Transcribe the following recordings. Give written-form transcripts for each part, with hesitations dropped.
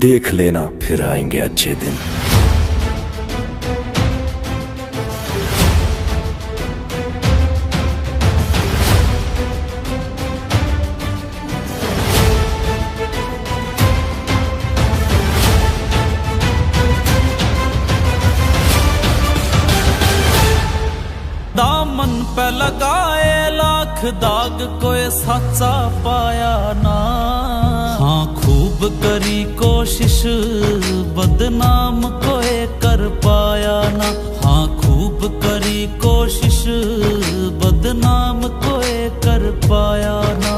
देख लेना फिर आएंगे अच्छे दिन। दामन पे लगाए लाख दाग कोई सच्चा पाया ना। हाँ खूब करी कोशिश बदनाम कोई कर पाया ना। हाँ खूब करी कोशिश बदनाम कोई कर पाया ना।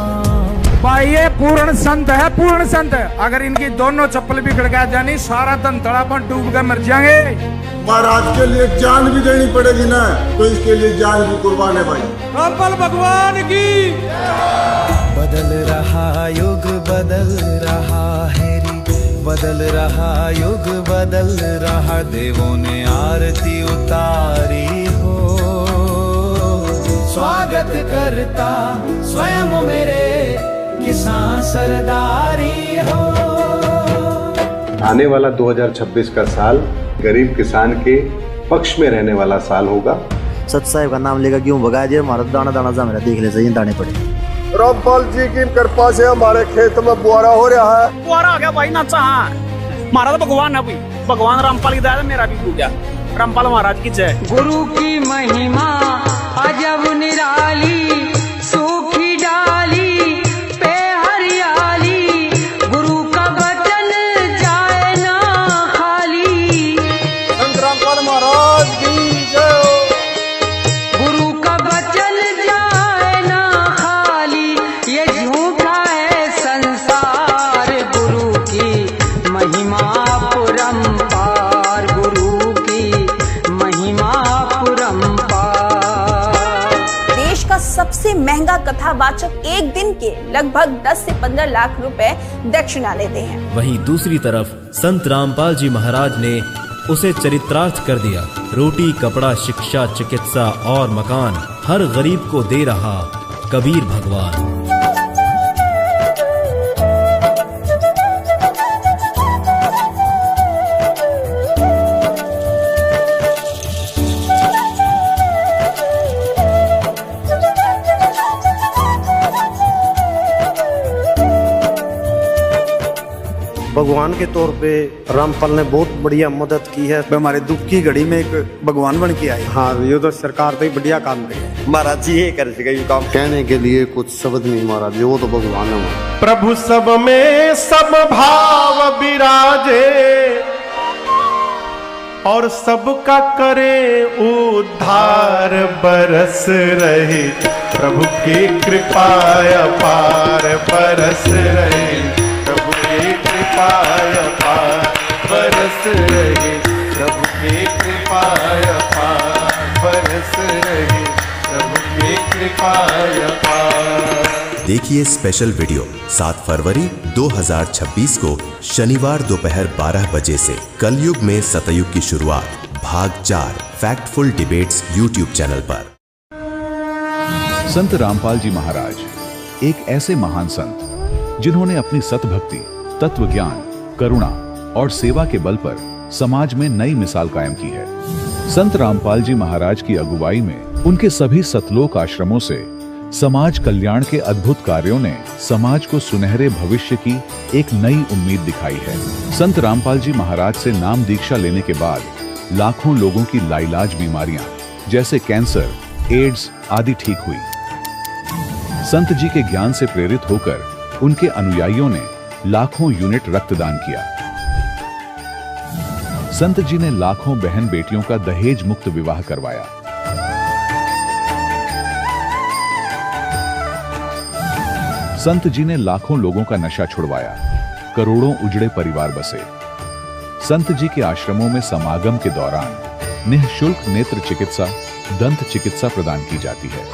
भाई ये पूर्ण संत है, पूर्ण संत है। अगर इनकी दोनों चप्पल भी गड़का जानी सारा तन तड़ापन डूब कर मर जाएंगे। महाराज के लिए जान भी देनी पड़ेगी ना, तो इसके लिए जान भी कुर्बान है भाई। रामपाल भगवान की। बदल रहा युग बदल रहा है रे, बदल रहा युग बदल रहा। देवों ने आरती उतारी हो, स्वागत करता स्वयं मेरे किसान सरदारी हो। आने वाला 2026 का साल गरीब किसान के पक्ष में रहने वाला साल होगा। सच साहेब का नाम लेकर क्यों भगाया जाए, हमारा दाना दाना जा मेरा देख ले सही दाने पड़े। रामपाल जी की कृपा से हमारे खेत में बुआरा हो रहा है। बुआरा आ गया भाई ना चाह महाराज भगवान है भाई, भगवान रामपाल की दया से मेरा भी हो गया। रामपाल महाराज की जय। गुरु की महिमा अजब निराली, सूखी डाली पे हरियाली। गुरु का वचन जाए ना खाली। संत रामपाल महाराज की जय। गुरु का वचन जाए ना खाली, ये झूठा है संसार। गुरु की महिमा परंपार, गुरु की महिमा परंपार। देश का सबसे महंगा कथावाचक एक दिन के लगभग 10 से 15 लाख रुपए दक्षिणा लेते हैं। वहीं दूसरी तरफ संत रामपाल जी महाराज ने उसे चरितार्थ कर दिया। रोटी कपड़ा शिक्षा चिकित्सा और मकान हर गरीब को दे रहा कबीर भगवान। भगवान के तौर पे रामपाल ने बहुत बढ़िया मदद की है। हमारे दुख की घड़ी में एक भगवान बन के आए। हाँ ये तो सरकार तो बढ़िया काम करे महाराज जी, ये कर सके काम। कहने के लिए कुछ शब्द नहीं महाराज, वो तो भगवान है। प्रभु सब में सब भाव विराजे और सबका करे उद्धार। बरस रहे प्रभु की कृपा अपार, बरस रहे प्रभु की कृपा अपार। बरस रहे प्रभु की कृपा अपार, बरस रहे प्रभु की कृपा अपार। देखिए स्पेशल वीडियो 7 फरवरी 2026 को शनिवार दोपहर 12 बजे से कलयुग में सतयुग की शुरुआत भाग 4 फैक्टफुल डिबेट्स यूट्यूब चैनल पर। संत रामपाल जी महाराज एक ऐसे महान संत जिन्होंने अपनी सतभक्ति, तत्व ज्ञान, करुणा और सेवा के बल पर समाज में नई मिसाल कायम की है। संत रामपाल जी महाराज की अगुवाई में उनके सभी सतलोक आश्रमों से समाज कल्याण के अद्भुत कार्यों ने समाज को सुनहरे भविष्य की एक नई उम्मीद दिखाई है। संत रामपाल जी महाराज से नाम दीक्षा लेने के बाद लाखों लोगों की लाइलाज बीमारियां जैसे कैंसर, एड्स आदि ठीक हुई। संत जी के ज्ञान से प्रेरित होकर उनके अनुयायियों ने लाखों यूनिट रक्तदान किया। संत जी ने लाखों बहन बेटियों का दहेज मुक्त विवाह करवाया। संत जी ने लाखों लोगों का नशा छुड़वाया, करोड़ों उजड़े परिवार बसे। संत जी के आश्रमों में समागम के दौरान निःशुल्क नेत्र चिकित्सा, दंत चिकित्सा प्रदान की जाती है।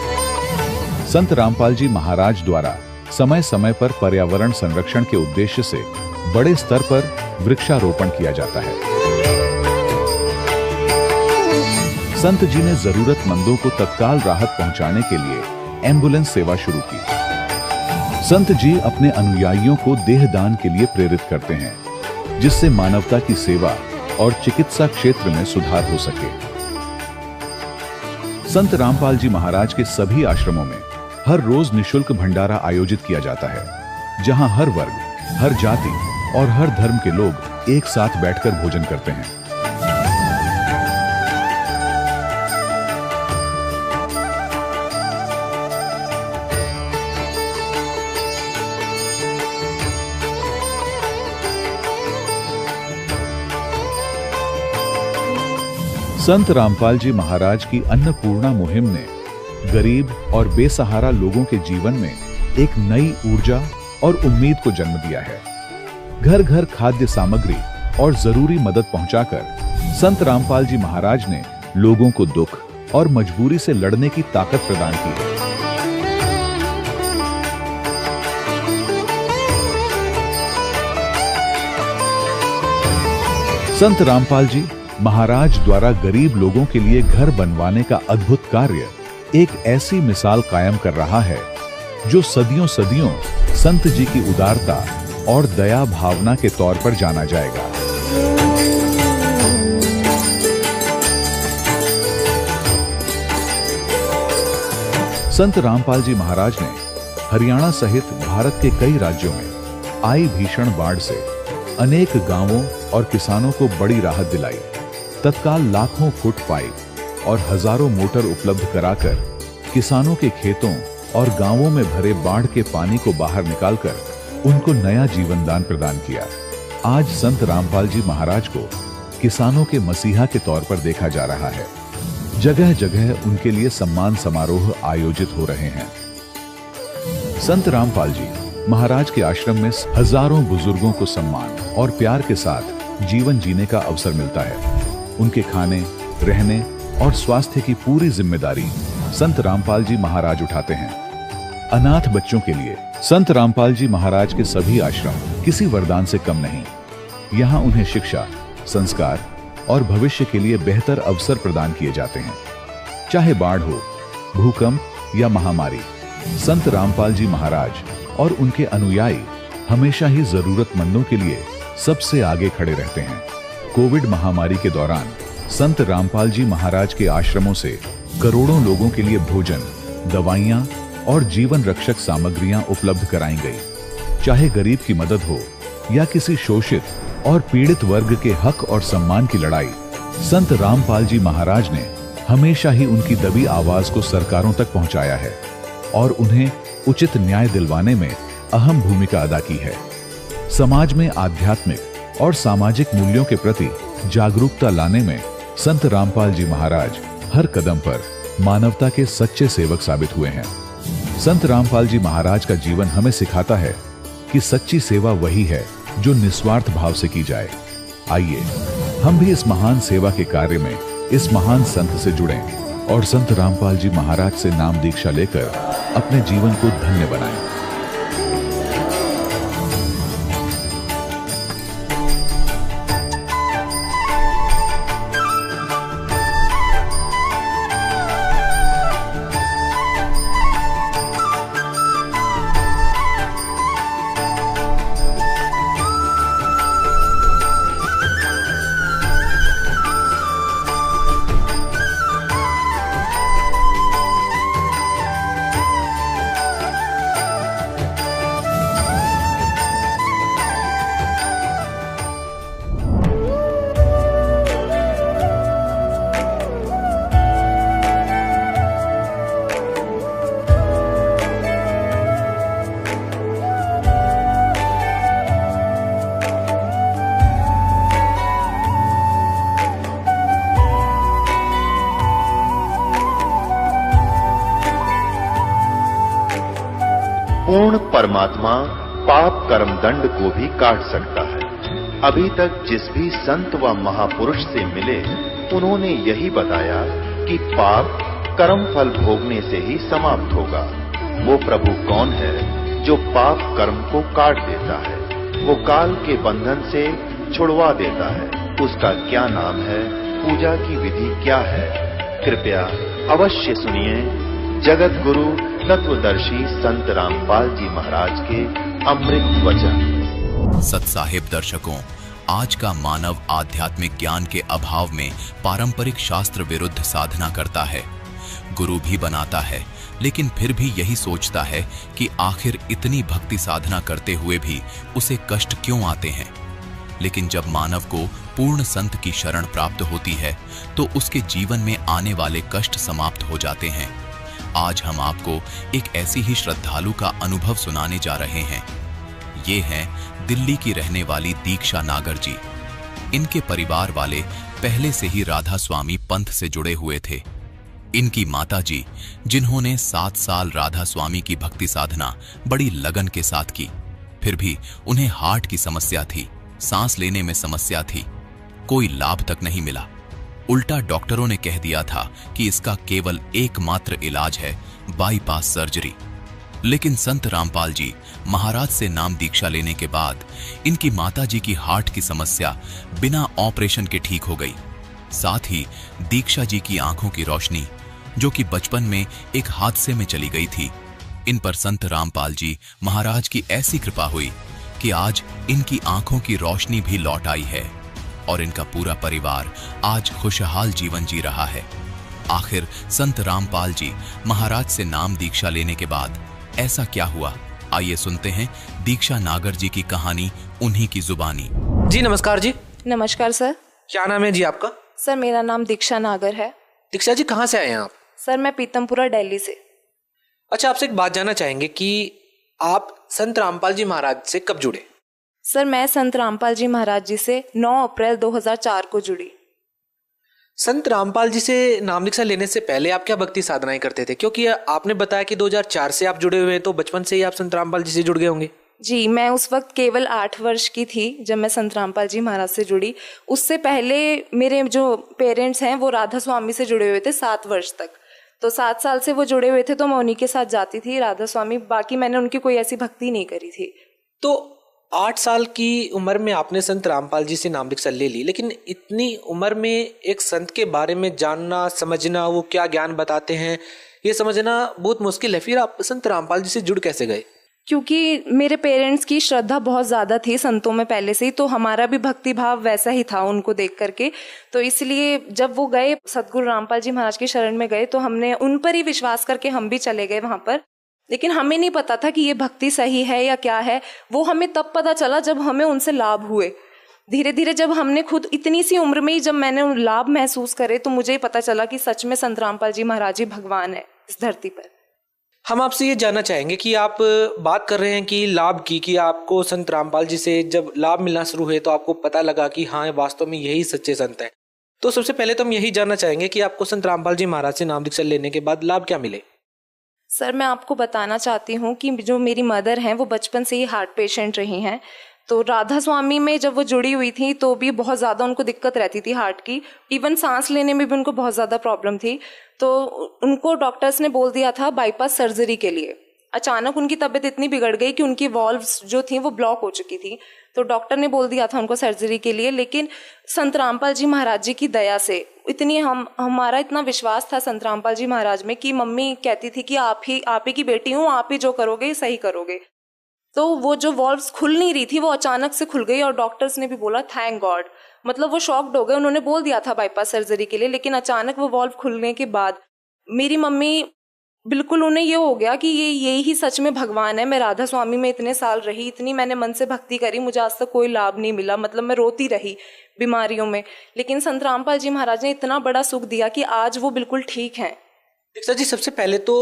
संत रामपाल जी महाराज द्वारा समय समय पर पर्यावरण संरक्षण के उद्देश्य से बड़े स्तर पर वृक्षारोपण किया जाता है। संत जी ने जरूरतमंदों को तत्काल राहत पहुंचाने के लिए एम्बुलेंस सेवा शुरू की। संत जी अपने अनुयायियों को देह दान के लिए प्रेरित करते हैं। जिससे मानवता की सेवा और चिकित्सा क्षेत्र में सुधार हो सके। संत रामपाल जी महाराज के सभी आश्रमों में हर रोज निशुल्क भंडारा आयोजित किया जाता है, जहां हर वर्ग, हर जाति और हर धर्म के लोग एक साथ बैठकर भोजन करते हैं। संत रामपाल जी महाराज की अन्नपूर्णा मुहिम ने गरीब और बेसहारा लोगों के जीवन में एक नई ऊर्जा और उम्मीद को जन्म दिया है। घर घर खाद्य सामग्री और जरूरी मदद पहुंचाकर संत रामपाल जी महाराज ने लोगों को दुख और मजबूरी से लड़ने की ताकत प्रदान की है। संत रामपाल जी महाराज द्वारा गरीब लोगों के लिए घर बनवाने का अद्भुत कार्य एक ऐसी मिसाल कायम कर रहा है जो सदियों सदियों संत जी की उदारता और दया भावना के तौर पर जाना जाएगा। संत रामपाल जी महाराज ने हरियाणा सहित भारत के कई राज्यों में आई भीषण बाढ़ से अनेक गांवों और किसानों को बड़ी राहत दिलाई। तत्काल लाखों फुट पाइप और हजारों मोटर उपलब्ध कराकर किसानों के खेतों और गांवों में भरे बाढ़ के पानी को बाहर निकालकर उनको नया जीवन दान प्रदान किया। आज संत रामपाल जी महाराज को किसानों के मसीहा के तौर पर देखा जा रहा है। जगह जगह उनके लिए सम्मान समारोह आयोजित हो रहे हैं। संत रामपाल जी महाराज के आश्रम में हजारों बुजुर्गों को सम्मान और प्यार के साथ जीवन जीने का अवसर मिलता है। उनके खाने, रहने और स्वास्थ्य की पूरी जिम्मेदारी संत रामपाल जी महाराज उठाते हैं। अनाथ बच्चों के लिए संत रामपाल जी महाराज के सभी आश्रम किसी वरदान से कम नहीं। यहाँ उन्हें शिक्षा, संस्कार और भविष्य के लिए बेहतर अवसर प्रदान किए जाते हैं। चाहे बाढ़ हो, भूकंप या महामारी, संत रामपाल जी महाराज और उनके अनुयायी हमेशा ही जरूरतमंदों के लिए सबसे आगे खड़े रहते हैं। कोविड महामारी के दौरान संत रामपाल जी महाराज के आश्रमों से करोड़ों लोगों के लिए भोजन, दवाइयां और जीवन रक्षक सामग्रियां उपलब्ध कराई गई। चाहे गरीब की मदद हो या किसी शोषित और पीड़ित वर्ग के हक और सम्मान की लड़ाई, संत रामपाल जी महाराज ने हमेशा ही उनकी दबी आवाज को सरकारों तक पहुंचाया है और उन्हें उचित न्याय दिलवाने में अहम भूमिका अदा की है। समाज में आध्यात्मिक और सामाजिक मूल्यों के प्रति जागरूकता लाने में संत रामपाल जी महाराज हर कदम पर मानवता के सच्चे सेवक साबित हुए हैं। संत रामपाल जी महाराज का जीवन हमें सिखाता है कि सच्ची सेवा वही है जो निस्वार्थ भाव से की जाए। आइए हम भी इस महान सेवा के कार्य में इस महान संत से जुड़ें और संत रामपाल जी महाराज से नाम दीक्षा लेकर अपने जीवन को धन्य बनाएं। पूर्ण परमात्मा पाप कर्म दंड को भी काट सकता है। अभी तक जिस भी संत व महापुरुष से मिले उन्होंने यही बताया कि पाप कर्म फल भोगने से ही समाप्त होगा। वो प्रभु कौन है जो पाप कर्म को काट देता है, वो काल के बंधन से छुड़वा देता है। उसका क्या नाम है, पूजा की विधि क्या है? कृपया अवश्य सुनिए जगत गुरु तत्वदर्शी संत रामपाल जी महाराज के अमृत वचन। सत्साहिब दर्शकों, आज का मानव आध्यात्मिक ज्ञान के अभाव में पारंपरिक शास्त्र विरुद्ध साधना करता है, गुरु भी बनाता है, लेकिन फिर भी यही सोचता है कि आखिर इतनी भक्ति साधना करते हुए भी उसे कष्ट क्यों आते हैं। लेकिन जब मानव को पूर्ण संत की शरण प्राप्त होती है तो उसके जीवन में आने वाले कष्ट समाप्त हो जाते हैं। आज हम आपको एक ऐसी ही श्रद्धालु का अनुभव सुनाने जा रहे हैं। ये हैं दिल्ली की रहने वाली दीक्षा नागर जी। इनके परिवार वाले पहले से ही राधा स्वामी पंथ से जुड़े हुए थे। इनकी माता जी, जिन्होंने 7 साल राधा स्वामी की भक्ति साधना बड़ी लगन के साथ की, फिर भी उन्हें हार्ट की समस्या थी, सांस लेने में समस्या थी, कोई लाभ तक नहीं मिला। उल्टा डॉक्टरों ने कह दिया था कि इसका केवल एकमात्र इलाज है बाईपास सर्जरी। लेकिन संत रामपाल जी महाराज से नाम दीक्षा लेने के बाद इनकी माताजी की हार्ट की समस्या बिना ऑपरेशन के ठीक हो गई। साथ ही दीक्षा जी की आंखों की रोशनी, जो कि बचपन में एक हादसे में चली गई थी, इन पर संत रामपाल जी महाराज की ऐसी कृपा हुई कि आज इनकी आंखों की रोशनी भी लौट आई है और इनका पूरा परिवार आज खुशहाल जीवन जी रहा है। आखिर संत रामपाल जी महाराज से नाम दीक्षा लेने के बाद ऐसा क्या हुआ, आइए सुनते हैं दीक्षा नागर जी की कहानी उन्हीं की जुबानी। जी नमस्कार जी। नमस्कार सर। क्या नाम है जी आपका? सर मेरा नाम दीक्षा नागर है। दीक्षा जी कहाँ से आए हैं आप? सर मैं पीतमपुरा दिल्ली से। अच्छा, आपसे एक बात जानना चाहेंगे कि आप संत रामपाल जी महाराज से कब जुड़े? सर मैं संत रामपाल जी महाराज जी से 9 अप्रैल 2004 को जुड़ी। संत रामपाल जी से नाम दीक्षा लेने से पहले आप क्या भक्ति साधनाएं करते थे? क्योंकि आपने बताया कि 2004 से आप जुड़े हुए हैं, तो बचपन से ही आप संत रामपाल जी से जुड़ गए होंगे। जी, मैं उस वक्त केवल 8 वर्ष की थी जब मैं संत रामपाल जी महाराज से जुड़ी। उससे पहले मेरे जो पेरेंट्स हैं वो राधा स्वामी से जुड़े हुए थे 7 वर्ष तक। तो 7 साल से वो जुड़े हुए थे, तो मैं उन्हीं के साथ जाती थी राधा स्वामी। बाकी मैंने उनकी कोई ऐसी भक्ति नहीं करी थी। तो 8 साल की उम्र में आपने संत रामपाल जी से नाम दीक्षा ले ली, लेकिन इतनी उम्र में एक संत के बारे में जानना, समझना, वो क्या ज्ञान बताते हैं, ये समझना बहुत मुश्किल है। फिर आप संत रामपाल जी से जुड़ कैसे गए? क्योंकि मेरे पेरेंट्स की श्रद्धा बहुत ज़्यादा थी संतों में पहले से ही, तो हमारा भी भक्ति भाव वैसा ही था उनको देख करके। तो इसलिए जब वो गए सतगुरु रामपाल जी महाराज की शरण में गए, तो हमने उन पर ही विश्वास करके हम भी चले गए वहाँ पर। लेकिन हमें नहीं पता था कि ये भक्ति सही है या क्या है। वो हमें तब पता चला जब हमें उनसे लाभ हुए। धीरे धीरे जब हमने खुद इतनी सी उम्र में ही जब मैंने लाभ महसूस करे, तो मुझे पता चला कि सच में संत रामपाल जी महाराज जी भगवान है इस धरती पर। हम आपसे ये जानना चाहेंगे कि आप बात कर रहे हैं कि लाभ की, कि आपको संत रामपाल जी से जब लाभ मिलना शुरू हुए तो आपको पता लगा कि हाँ वास्तव में यही सच्चे संत हैं। तो सबसे पहले तो हम यही जानना चाहेंगे कि आपको संत रामपाल जी महाराज से नाम दीक्षा लेने के बाद लाभ क्या मिले? सर मैं आपको बताना चाहती हूँ कि जो मेरी मदर हैं वो बचपन से ही हार्ट पेशेंट रही हैं। तो राधा स्वामी में जब वो जुड़ी हुई थी तो भी बहुत ज़्यादा उनको दिक्कत रहती थी हार्ट की। इवन सांस लेने में भी उनको बहुत ज़्यादा प्रॉब्लम थी। तो उनको डॉक्टर्स ने बोल दिया था बाईपास सर्जरी के लिए। अचानक उनकी तबीयत इतनी बिगड़ गई कि उनकी वॉल्व्स जो थी वो ब्लॉक हो चुकी थी। तो डॉक्टर ने बोल दिया था उनको सर्जरी के लिए। लेकिन संत रामपाल जी महाराज जी की दया से इतनी हमारा इतना विश्वास था संत रामपाल जी महाराज में कि मम्मी कहती थी कि आप ही की बेटी हूँ, आप ही जो करोगे सही करोगे। तो वो जो वॉल्व्स खुल नहीं रही थी वो अचानक से खुल गई और डॉक्टर्स ने भी बोला थैंक गॉड। मतलब वो शॉक्ड हो गए। उन्होंने बोल दिया था बाईपास सर्जरी के लिए, लेकिन अचानक वो वॉल्व खुलने के बाद मेरी मम्मी बिल्कुल, उन्हें ये हो गया कि ये ही सच में भगवान है। मैं राधा स्वामी में इतने साल रही, इतनी मैंने मन से भक्ति करी, मुझे आज तक कोई लाभ नहीं मिला। मतलब मैं रोती रही बीमारियों में, लेकिन संत रामपाल जी महाराज ने इतना बड़ा सुख दिया कि आज वो बिल्कुल ठीक हैं। दीक्षा जी, सबसे पहले तो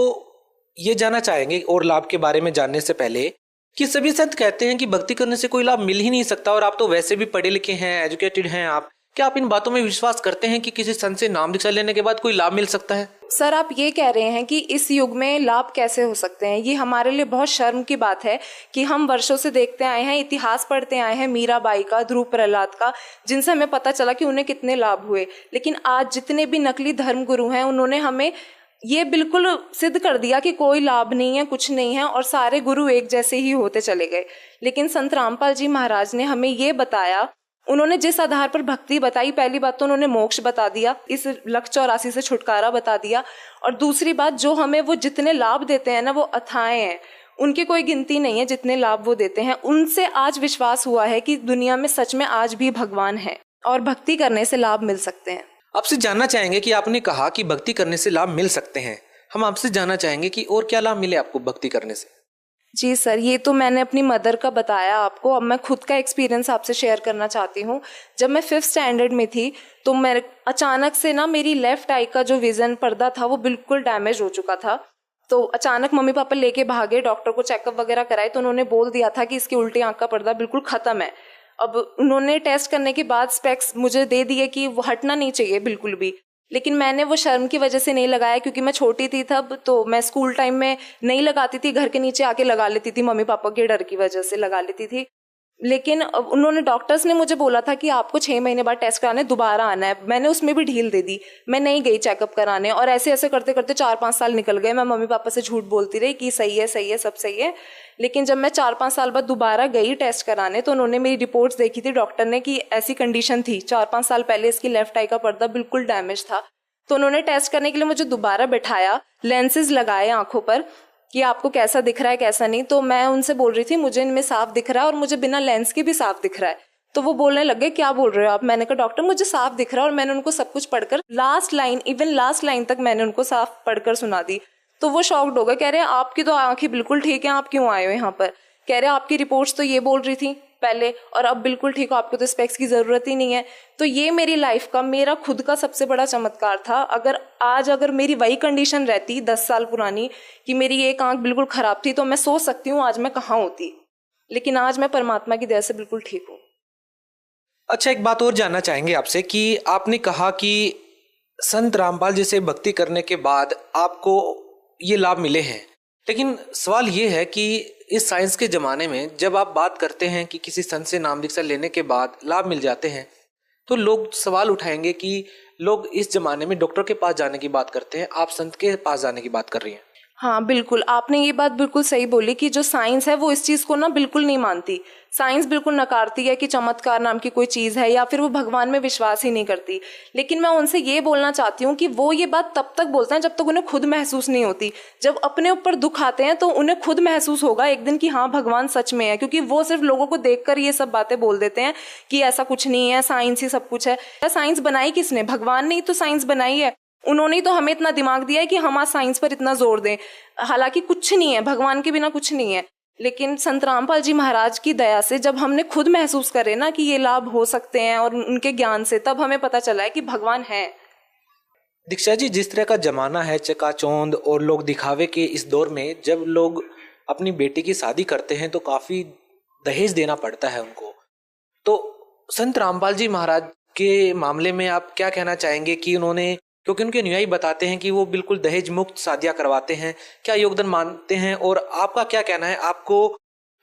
ये जानना चाहेंगे और लाभ के बारे में जानने से पहले कि सभी संत कहते हैं कि भक्ति करने से कोई लाभ मिल ही नहीं सकता, और आप तो वैसे भी पढ़े लिखे हैं, एजुकेटेड हैं आप। क्या आप इन बातों में विश्वास करते हैं कि किसी संत से नाम दीक्षा लेने के बाद कोई लाभ मिल सकता है? सर आप ये कह रहे हैं कि इस युग में लाभ कैसे हो सकते हैं? ये हमारे लिए बहुत शर्म की बात है कि हम वर्षों से देखते आए हैं, इतिहास पढ़ते आए हैं मीराबाई का, ध्रुव प्रहलाद का, जिनसे हमें पता चला कि उन्हें कितने लाभ हुए। लेकिन आज जितने भी नकली धर्म गुरु हैं उन्होंने हमें ये बिल्कुल सिद्ध कर दिया कि कोई लाभ नहीं है, कुछ नहीं है, और सारे गुरु एक जैसे ही होते चले गए। लेकिन संत रामपाल जी महाराज ने हमें ये बताया, उन्होंने जिस आधार पर भक्ति बताई, पहली बात तो उन्होंने मोक्ष बता दिया, इस लक्ष्य 84 से छुटकारा बता दिया, और दूसरी बात जो हमें वो जितने लाभ देते हैं ना वो अथाएं हैं। उनकी कोई गिनती नहीं है जितने लाभ वो देते हैं। उनसे आज विश्वास हुआ है कि दुनिया में सच में आज भी भगवान है और भक्ति करने से लाभ मिल सकते हैं। आपसे जानना चाहेंगे कि आपने कहा कि भक्ति करने से लाभ मिल सकते हैं, हम आपसे जानना चाहेंगे कि और क्या लाभ मिले आपको भक्ति करने से। जी सर, ये तो मैंने अपनी मदर का बताया आपको। अब मैं खुद का एक्सपीरियंस आपसे शेयर करना चाहती हूँ। जब मैं 5th स्टैंडर्ड में थी तो मैं अचानक से ना मेरी लेफ्ट आई का जो विजन पर्दा था वो बिल्कुल डैमेज हो चुका था। तो अचानक मम्मी पापा लेके भागे, डॉक्टर को चेकअप वगैरह कराए तो उन्होंने बोल दिया था कि इसकी उल्टी आंख का पर्दा बिल्कुल ख़त्म है। अब उन्होंने टेस्ट करने के बाद स्पेक्स मुझे दे दिए कि वो हटना नहीं चाहिए बिल्कुल भी, लेकिन मैंने वो शर्म की वजह से नहीं लगाया क्योंकि मैं छोटी थी तब। तो मैं स्कूल टाइम में नहीं लगाती थी, घर के नीचे आके लगा लेती थी, मम्मी पापा के डर की वजह से लगा लेती थी। लेकिन उन्होंने डॉक्टर्स ने मुझे बोला था कि आपको 6 महीने बाद टेस्ट कराने दोबारा आना है। मैंने उसमें भी ढील दे दी, मैं नहीं गई चेकअप कराने और ऐसे ऐसे करते करते 4-5 साल निकल गए। मैं मम्मी पापा से झूठ बोलती रही कि सही है सब सही है। लेकिन जब मैं 4-5 साल बाद दोबारा गई टेस्ट कराने तो उन्होंने मेरी रिपोर्ट्स देखी थी, डॉक्टर ने, कि ऐसी कंडीशन थी 4-5 साल पहले इसकी लेफ्ट आई का पर्दा बिल्कुल डैमेज था। तो उन्होंने टेस्ट करने के लिए मुझे दोबारा बैठाया, लेंसेज लगाए आंखों पर कि आपको कैसा दिख रहा है कैसा नहीं। तो मैं उनसे बोल रही थी मुझे इनमें साफ दिख रहा है और मुझे बिना लेंस के भी साफ दिख रहा है। तो वो बोलने लगे क्या बोल रहे हो आप? मैंने कहा डॉक्टर मुझे साफ दिख रहा है। और मैंने उनको सब कुछ पढ़कर लास्ट लाइन तक मैंने उनको साफ पढ़कर सुना दी। तो वो शॉक्ड हो गए, कह रहे हैं आपकी तो आंखें बिल्कुल ठीक है, आप क्यों आए हो यहाँ पर? कह रहे आपकी रिपोर्ट्स तो ये बोल रही थी पहले और अब बिल्कुल ठीक हो, आपको तो स्पेक्स की ज़रूरत ही नहीं है। तो ये मेरी लाइफ का, मेरा खुद का सबसे बड़ा चमत्कार था। अगर मेरी वही कंडीशन रहती 10 साल पुरानी कि मेरी एक आंख बिल्कुल ख़राब थी तो मैं सोच सकती हूँ आज मैं कहाँ होती। लेकिन आज मैं परमात्मा की दया से बिल्कुल ठीक हूँ। अच्छा, एक बात और जानना चाहेंगे आपसे कि आपने कहा कि संत रामपाल जी से भक्ति करने के बाद आपको ये लाभ मिले हैं, लेकिन सवाल ये है कि इस साइंस के ज़माने में जब आप बात करते हैं कि किसी संत से नाम दीक्षा लेने के बाद लाभ मिल जाते हैं तो लोग सवाल उठाएंगे कि लोग इस ज़माने में डॉक्टर के पास जाने की बात करते हैं, आप संत के पास जाने की बात कर रही हैं। हाँ बिल्कुल, आपने ये बात बिल्कुल सही बोली कि जो साइंस है वो इस चीज़ को ना बिल्कुल नहीं मानती। साइंस बिल्कुल नकारती है कि चमत्कार नाम की कोई चीज़ है या फिर वो भगवान में विश्वास ही नहीं करती। लेकिन मैं उनसे ये बोलना चाहती हूँ कि वो ये बात तब तक बोलते हैं जब तक उन्हें खुद महसूस नहीं होती। जब अपने ऊपर दुख आते हैं तो उन्हें खुद महसूस होगा एक दिन कि हाँ भगवान सच में है, क्योंकि वो सिर्फ लोगों को देखकर ये सब बातें बोल देते हैं कि ऐसा कुछ नहीं है, साइंस ही सब कुछ है। साइंस बनाई किसने? भगवान ने ही तो साइंस बनाई है। उन्होंने ही तो हमें इतना दिमाग दिया है कि हम आज साइंस पर इतना जोर दें। हालांकि कुछ नहीं है, भगवान के बिना कुछ नहीं है। लेकिन संत रामपाल जी महाराज की दया से जब हमने खुद महसूस करे ना कि ये लाभ हो सकते हैं और उनके ज्ञान से, तब हमें पता चला है कि भगवान है। दीक्षा जी, जिस तरह का जमाना है चकाचौंध और लोग दिखावे के इस दौर में, जब लोग अपनी बेटी की शादी करते हैं तो काफी दहेज देना पड़ता है उनको। तो संत रामपाल जी महाराज के मामले में आप क्या कहना चाहेंगे कि उन्होंने, क्योंकि उनके अनुयायी बताते हैं कि वो बिल्कुल दहेज मुक्त शादियां करवाते हैं, क्या योगदान मानते हैं और आपका क्या कहना है? आपको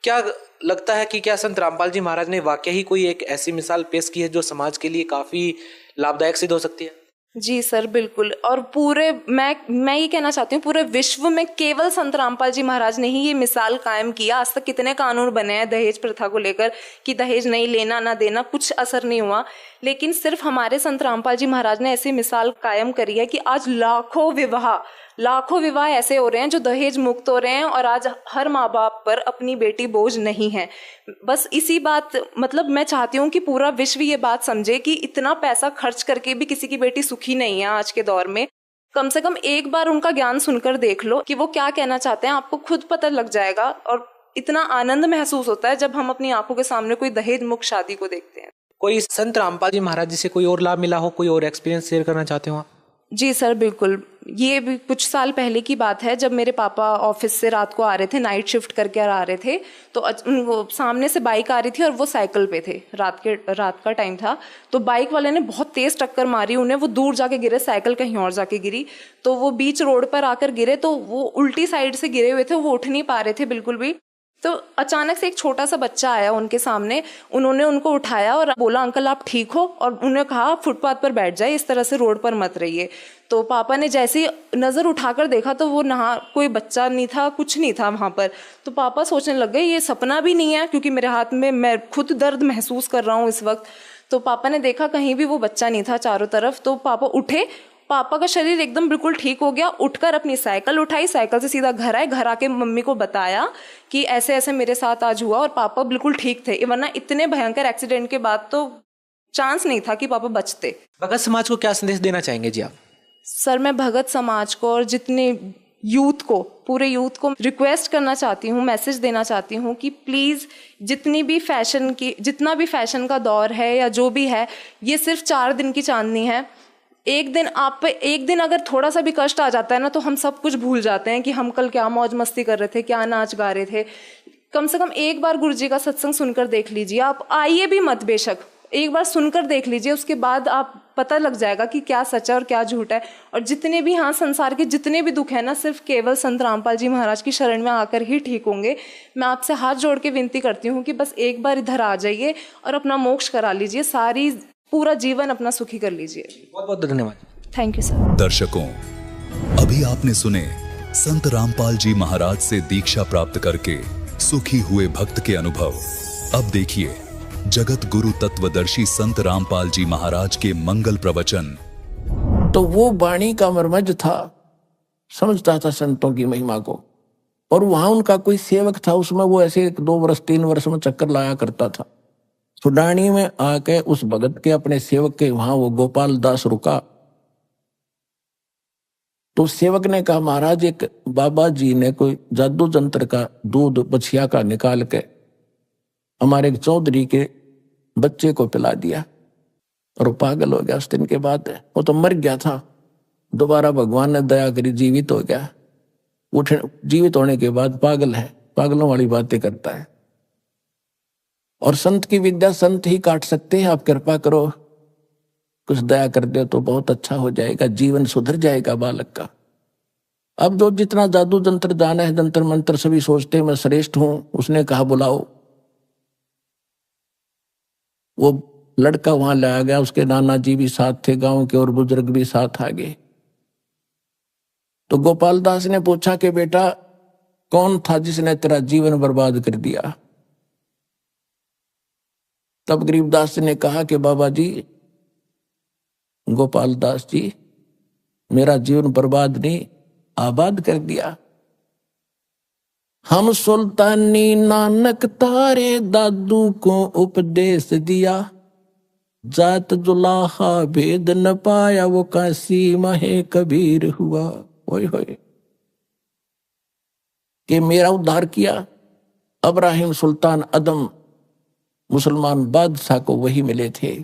क्या लगता है कि क्या संत रामपाल जी महाराज ने वाकई ही कोई एक ऐसी मिसाल पेश की है जो समाज के लिए काफी लाभदायक सिद्ध हो सकती है? जी सर बिल्कुल। और पूरे मैं ये कहना चाहती हूँ पूरे विश्व में केवल संत रामपाल जी महाराज ने ही ये मिसाल कायम किया। आज तक कितने कानून बने हैं दहेज प्रथा को लेकर कि दहेज नहीं लेना ना देना, कुछ असर नहीं हुआ। लेकिन सिर्फ हमारे संत रामपाल जी महाराज ने ऐसी मिसाल कायम करी है कि आज लाखों विवाह ऐसे हो रहे हैं जो दहेज मुक्त हो रहे हैं और आज हर माँ बाप पर अपनी बेटी बोझ नहीं है। बस इसी बात, मतलब मैं चाहती हूँ कि पूरा विश्व ये बात समझे कि इतना पैसा खर्च करके भी किसी की बेटी सुखी नहीं है आज के दौर में। कम से कम एक बार उनका ज्ञान सुनकर देख लो कि वो क्या कहना चाहते हैं, आपको खुद पता लग जाएगा। और इतना आनंद महसूस होता है जब हम अपनी आंखों के सामने कोई दहेज मुक्त शादी को देखते हैं। कोई संत रामपाल जी महाराज जी से कोई और लाभ मिला हो, कोई और एक्सपीरियंस शेयर करना चाहते हो आप? जी सर बिल्कुल। ये भी कुछ साल पहले की बात है, जब मेरे पापा ऑफिस से रात को आ रहे थे, नाइट शिफ्ट करके आ रहे थे, तो उनको सामने से बाइक आ रही थी और वो साइकिल पे थे। रात का टाइम था, तो बाइक वाले ने बहुत तेज टक्कर मारी उन्हें। वो दूर जाके गिरे, साइकिल कहीं और जाके गिरी, तो वो बीच रोड पर आकर गिरे। तो वो उल्टी साइड से गिरे हुए थे, वो उठ नहीं पा रहे थे बिल्कुल भी। तो अचानक से एक छोटा सा बच्चा आया उनके सामने, उन्होंने उनको उठाया और बोला अंकल आप ठीक हो, और उन्होंने कहा फुटपाथ पर बैठ जाए, इस तरह से रोड पर मत रहिए। तो पापा ने जैसे ही नज़र उठाकर देखा तो वो कोई बच्चा नहीं था, कुछ नहीं था वहाँ पर। तो पापा सोचने लग गए ये सपना भी नहीं है, क्योंकि मेरे हाथ में मैं खुद दर्द महसूस कर रहा हूँ इस वक्त। तो पापा ने देखा कहीं भी वो बच्चा नहीं था चारों तरफ। तो पापा उठे पापा का शरीर एकदम बिल्कुल ठीक हो गया, उठकर अपनी साइकिल उठाई, साइकिल से सीधा घर आए, घर आके मम्मी को बताया कि ऐसे ऐसे मेरे साथ आज हुआ, और पापा बिल्कुल ठीक थे। वरना इतने भयंकर एक्सीडेंट के बाद तो चांस नहीं था कि पापा बचते। भगत समाज को क्या संदेश देना चाहेंगे जी आप? सर, मैं भगत समाज को और जितने यूथ को, पूरे यूथ को रिक्वेस्ट करना चाहती हूँ, मैसेज देना चाहती हूँ कि प्लीज़ जितना भी फैशन का दौर है या जो भी है, ये सिर्फ 4 दिन की चांदनी है। एक दिन अगर थोड़ा सा भी कष्ट आ जाता है ना, तो हम सब कुछ भूल जाते हैं कि हम कल क्या मौज मस्ती कर रहे थे, क्या नाच गा रहे थे। कम से कम एक बार गुरुजी का सत्संग सुनकर देख लीजिए। आप आइए भी मत, बेशक एक बार सुनकर देख लीजिए, उसके बाद आप पता लग जाएगा कि क्या सच है और क्या झूठ है। और जितने भी संसार के जितने भी दुख है ना, सिर्फ केवल संत रामपाल जी महाराज की शरण में आकर ही ठीक होंगे। मैं आपसे हाथ जोड़ के विनती करती हूँ कि बस एक बार इधर आ जाइए और अपना मोक्ष करा लीजिए, पूरा जीवन अपना सुखी कर लीजिए। बहुत बहुत धन्यवाद। Thank you sir. दर्शकों, अभी आपने सुने संत रामपाल जी महाराज से दीक्षा प्राप्त करके सुखी हुए भक्त के अनुभव। अब देखिए जगत गुरु तत्वदर्शी संत रामपाल जी महाराज के मंगल प्रवचन। तो वो वाणी का मर्मज था, समझता था संतों की महिमा को। और वहां उनका कोई सेवक था, उसमें वो ऐसे 2 वर्ष 3 वर्ष में चक्कर लाया करता था। सुडानी में आके उस भगत के, अपने सेवक के वहां वो गोपाल दास रुका। तो सेवक ने कहा, महाराज एक बाबा जी ने कोई जादू जंत्र का दूध बछिया का निकाल के हमारे एक चौधरी के बच्चे को पिला दिया और वो पागल हो गया। उस दिन के बाद वो तो मर गया था, दोबारा भगवान ने दया करी जीवित हो गया। जीवित होने के बाद पागल है, पागलों वाली बातें करता है। और संत की विद्या संत ही काट सकते हैं। आप कृपा करो, कुछ दया कर दे तो बहुत अच्छा हो जाएगा, जीवन सुधर जाएगा बालक का। अब जो जितना जादू जंत्र जाना है, जंत्र मंत्र सभी सोचते हैं मैं श्रेष्ठ हूं। उसने कहा बुलाओ। वो लड़का वहां लाया गया, उसके नाना जी भी साथ थे, गांव के और बुजुर्ग भी साथ आ गए। तो गोपाल दास ने पूछा कि बेटा कौन था जिसने तेरा जीवन बर्बाद कर दिया? तब गरीबदास ने कहा कि बाबा जी, गोपाल दास जी, मेरा जीवन बर्बाद नहीं आबाद कर दिया। हम सुल्तानी नानक तारे दादू को उपदेश दिया, जात जुलाहा भेद न पाया वो काशी महे कबीर हुआ। होय होय कि मेरा उद्धार किया। अब्राहिम सुल्तान अदम मुसलमान बादशाह को वही मिले थे,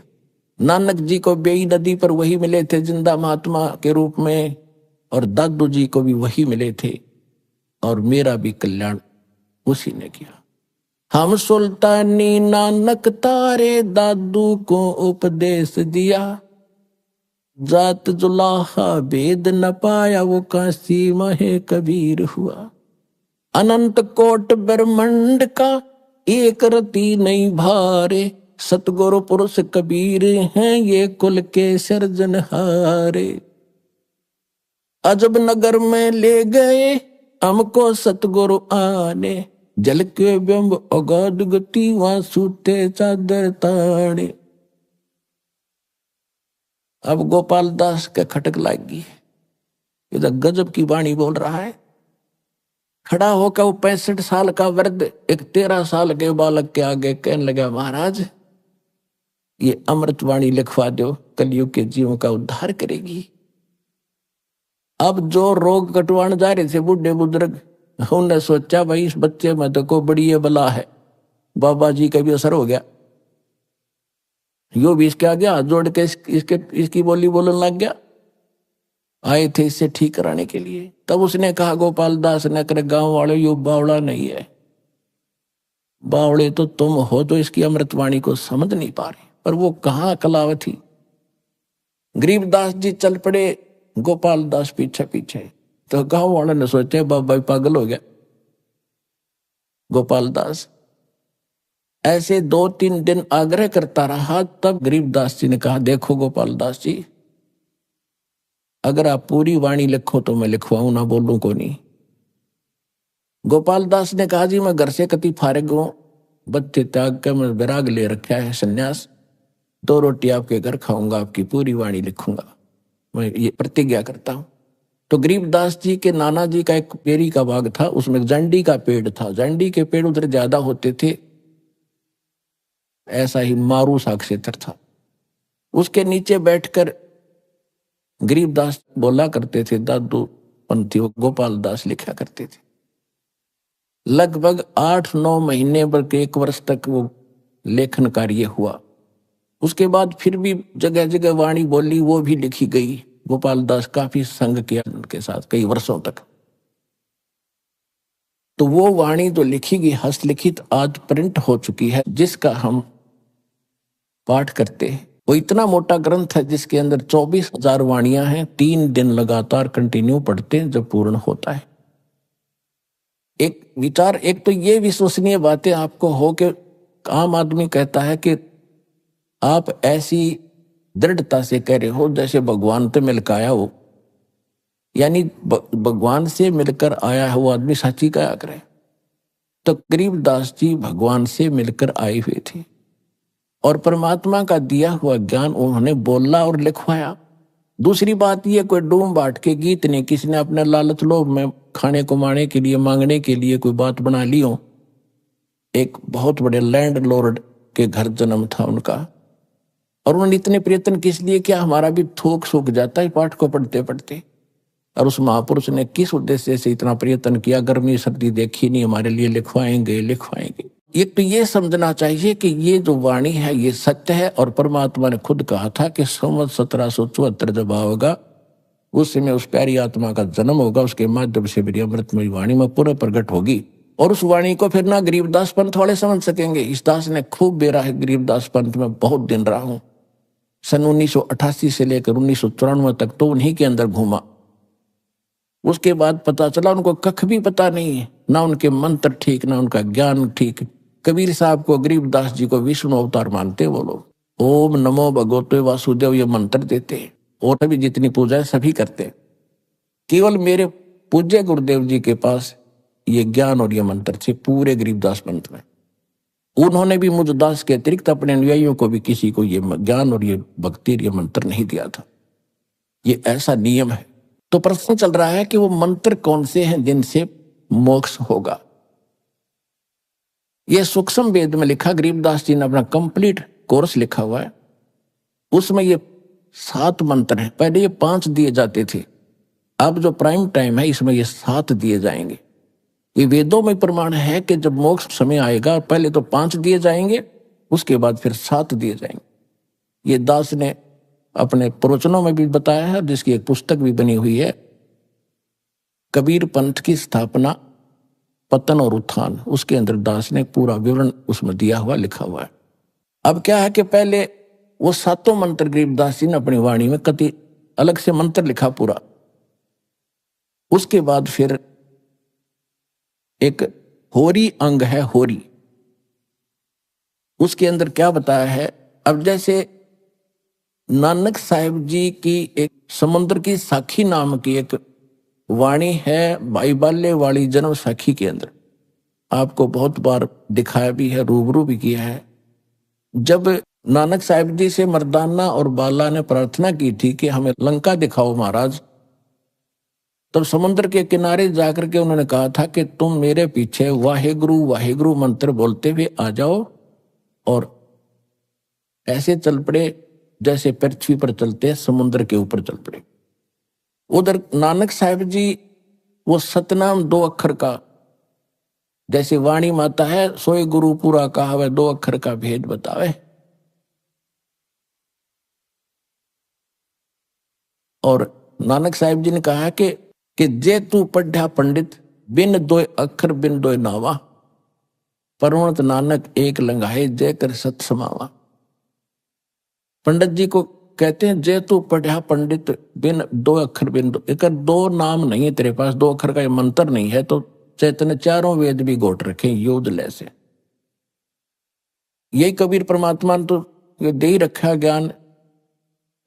नानक जी को बेई नदी पर वही मिले थे जिंदा महात्मा के रूप में, और दादू जी को भी वही मिले थे, और मेरा भी कल्याण उसी ने किया। हम सुल्तानी नानक तारे दादू को उपदेश दिया, जात जुलाहा भेद न पाया वो काशी महे कबीर हुआ। अनंत कोट ब्रह्मांड का एक रति नहीं भारे, सतगुरु पुरुष कबीर हैं ये कुल के सर्जनहारे। अजब नगर में ले गए हमको सतगुरु आने, जल के बिंब अगाध गति वहां सूते चादर ताड़े। अब गोपाल दास के खटक लागी, इधर गजब की वाणी बोल रहा है। खड़ा होकर वो 65 साल का वृद्ध एक 13 साल के बालक के आगे कहने लगा, महाराज ये अमृत वाणी लिखवा दो, कलयुग के जीवों का उद्धार करेगी। अब जो रोग कटवाने जा रहे थे बूढ़े बुजुर्ग, उन्होंने सोचा भाई इस बच्चे में तो कोई बड़ी बला है। बाबा जी का भी असर हो गया, यो भी इसके आगे हाथ जोड़ के इसकी बोली बोलने लग गया। आए थे इसे ठीक कराने के लिए। तब उसने कहा, गोपाल दास ने करे, गांव वाले यो बावड़ा नहीं है, बावड़े तो तुम हो तो इसकी अमृतवाणी को समझ नहीं पा रहे। पर वो कहाँ कलावती। गरीबदास जी चल पड़े, गोपाल दास पीछे पीछे। तो गांव वाले ने सोचे बाबा पागल हो गया। गोपाल दास ऐसे 2-3 दिन आग्रह करता रहा। तब गरीबदास जी ने कहा, देखो गोपाल दास जी, अगर आप पूरी वाणी लिखो तो मैं लिखवाऊं, ना बोलूं को नहीं। गोपाल दास ने कहा, जी मैं घर से कति फारिग हूं, बच्चे त्याग कर मैं विराग ले रखा है, संन्यास। 2 रोटी आपके घर खाऊंगा, आपकी पूरी वाणी लिखूंगा। मैं ये प्रतिज्ञा करता हूं। तो गरीबदास जी के नाना जी का एक पेरी का बाग था, उसमें जंडी का पेड़ था। जंडी के पेड़ उधर ज्यादा होते थे, ऐसा ही मारू सा क्षेत्र था। उसके नीचे बैठकर गरीबदास बोला करते थे, दादू पंथी गोपाल दास लिखा करते थे। लगभग 8-9 महीने बल्कि 1 वर्ष तक वो लेखन कार्य हुआ। उसके बाद फिर भी जगह जगह वाणी बोली, वो भी लिखी गई। गोपाल दास काफी संग किया उनके साथ कई वर्षों तक। तो वो वाणी जो लिखी गई हस्तलिखित आज प्रिंट हो चुकी है, जिसका हम पाठ करते हैं। वो इतना मोटा ग्रंथ है जिसके अंदर 24,000 वाणियां हैं। 3 दिन लगातार कंटिन्यू पढ़ते हैं जब पूर्ण होता है। एक विचार, एक तो ये विश्वसनीय बातें आपको हो कि आम आदमी कहता है कि आप ऐसी दृढ़ता से कह रहे हो जैसे भगवान से मिलकर आया हो, यानी भगवान से मिलकर आया हुआ आदमी सच्ची कहा करे। तो गरीबदास जी भगवान से मिलकर आए हुए थे और परमात्मा का दिया हुआ ज्ञान उन्होंने बोला और लिखवाया। दूसरी बात ये, कोई डूम बाट के गीत नहीं, किसी ने अपने लालच लोभ में खाने कमाने के लिए मांगने के लिए कोई बात बना ली हो। एक बहुत बड़े लैंडलॉर्ड के घर जन्म था उनका, और उन्होंने इतने प्रयत्न किस लिए किया, हमारा भी थोक सूख जाता है पाठ को पढ़ते पढ़ते। और उस महापुरुष ने किस उद्देश्य से इतना प्रयत्न किया, गर्मी सर्दी देखी नहीं, हमारे लिए लिखवाएंगे लिखवाएंगे। एक तो ये समझना चाहिए कि ये जो वाणी है ये सत्य है, और परमात्मा ने खुद कहा था कि संवत 1774 जब आओगा उस समय उस प्यारी आत्मा का जन्म होगा, उसके माध्यम से मेरी अमृतमयी वाणी में पूरा प्रकट होगी। और उस वाणी को फिर ना गरीबदास पंथ वाले समझ सकेंगे। इस दास ने खूब बेरा है गरीबदास पंथ में, बहुत दिन रहा हूं। सन 1988 से लेकर 1994 तक तो उन्हीं के अंदर घूमा। उसके बाद पता चला उनको कख भी पता नहीं है, ना उनके मंत्र ठीक, ना उनका ज्ञान ठीक। कबीर साहब को, गरीबदास जी को विष्णु अवतार मानते वो लोग। ओम नमो भगवते वासुदेव ये मंत्र देते, और सभी जितनी पूजा है सभी करते। केवल मेरे पूज्य गुरुदेव जी के पास ये ज्ञान और ये मंत्र थे पूरे गरीबदास पंथ में। उन्होंने भी मुझ दास के अतिरिक्त अपने अनुयायियों को भी किसी को ये ज्ञान और ये भक्ति और ये मंत्र नहीं दिया था। ये ऐसा नियम है। तो प्रश्न चल रहा है कि वो मंत्र कौन से हैं जिनसे मोक्ष होगा। ये सूक्ष्म वेद में लिखा, गरीबदास जी ने अपना कंप्लीट कोर्स लिखा हुआ है, उसमें ये 7 मंत्र हैं। पहले ये 5 दिए जाते थे, अब जो प्राइम टाइम है इसमें ये 7 दिए जाएंगे। ये वेदों में प्रमाण है कि जब मोक्ष समय आएगा पहले तो 5 दिए जाएंगे, उसके बाद फिर 7 दिए जाएंगे। ये दास ने अपने प्रवचनों में भी बताया है, जिसकी एक पुस्तक भी बनी हुई है, कबीर पंथ की स्थापना, पतन और उत्थान। उसके अंदर दास ने पूरा विवरण उसमें दिया हुआ लिखा हुआ है। अब क्या है कि पहले वो 7 मंत्र गरीबदास जी ने अपनी वाणी में कति अलग से मंत्र लिखा पूरा। उसके बाद फिर एक होरी अंग है, होरी, उसके अंदर क्या बताया है। अब जैसे नानक साहिब जी की एक समुद्र की साखी नाम की एक वाणी है, भाई बाल्य वाली जन्म साखी के अंदर आपको बहुत बार दिखाया भी है, रूबरू भी किया है। जब नानक साहिब जी से मर्दाना और बाला ने प्रार्थना की थी कि हमें लंका दिखाओ महाराज, तब समुद्र के किनारे जाकर के उन्होंने कहा था कि तुम मेरे पीछे वाहेगुरु वाहेगुरु मंत्र बोलते हुए आ जाओ, और ऐसे चल पड़े जैसे पृथ्वी पर चलते समुद्र के ऊपर चल पड़े। उधर नानक साहिब जी वो सतनाम 2 अक्षर का, जैसे वाणी माता है, सोए गुरु पूरा कहावे 2 अक्षर का भेद बतावे। और नानक साहिब जी ने कहा कि जे तू पढ़ा पंडित बिन 2 अक्षर बिन 2 नावा, परवत नानक एक लंघाए जय कर सत समावा। पंडित जी को कहते हैं जे तू पढ़ा पंडित बिन 2 अक्षर बिन 2, एक 2 नाम नहीं है तेरे पास, 2 अक्षर का मंत्र नहीं है, तो चैतन्य 4 वेद भी घोट रखे योद्ध से। यही कबीर परमात्मा ने तो दे ही रखा ज्ञान।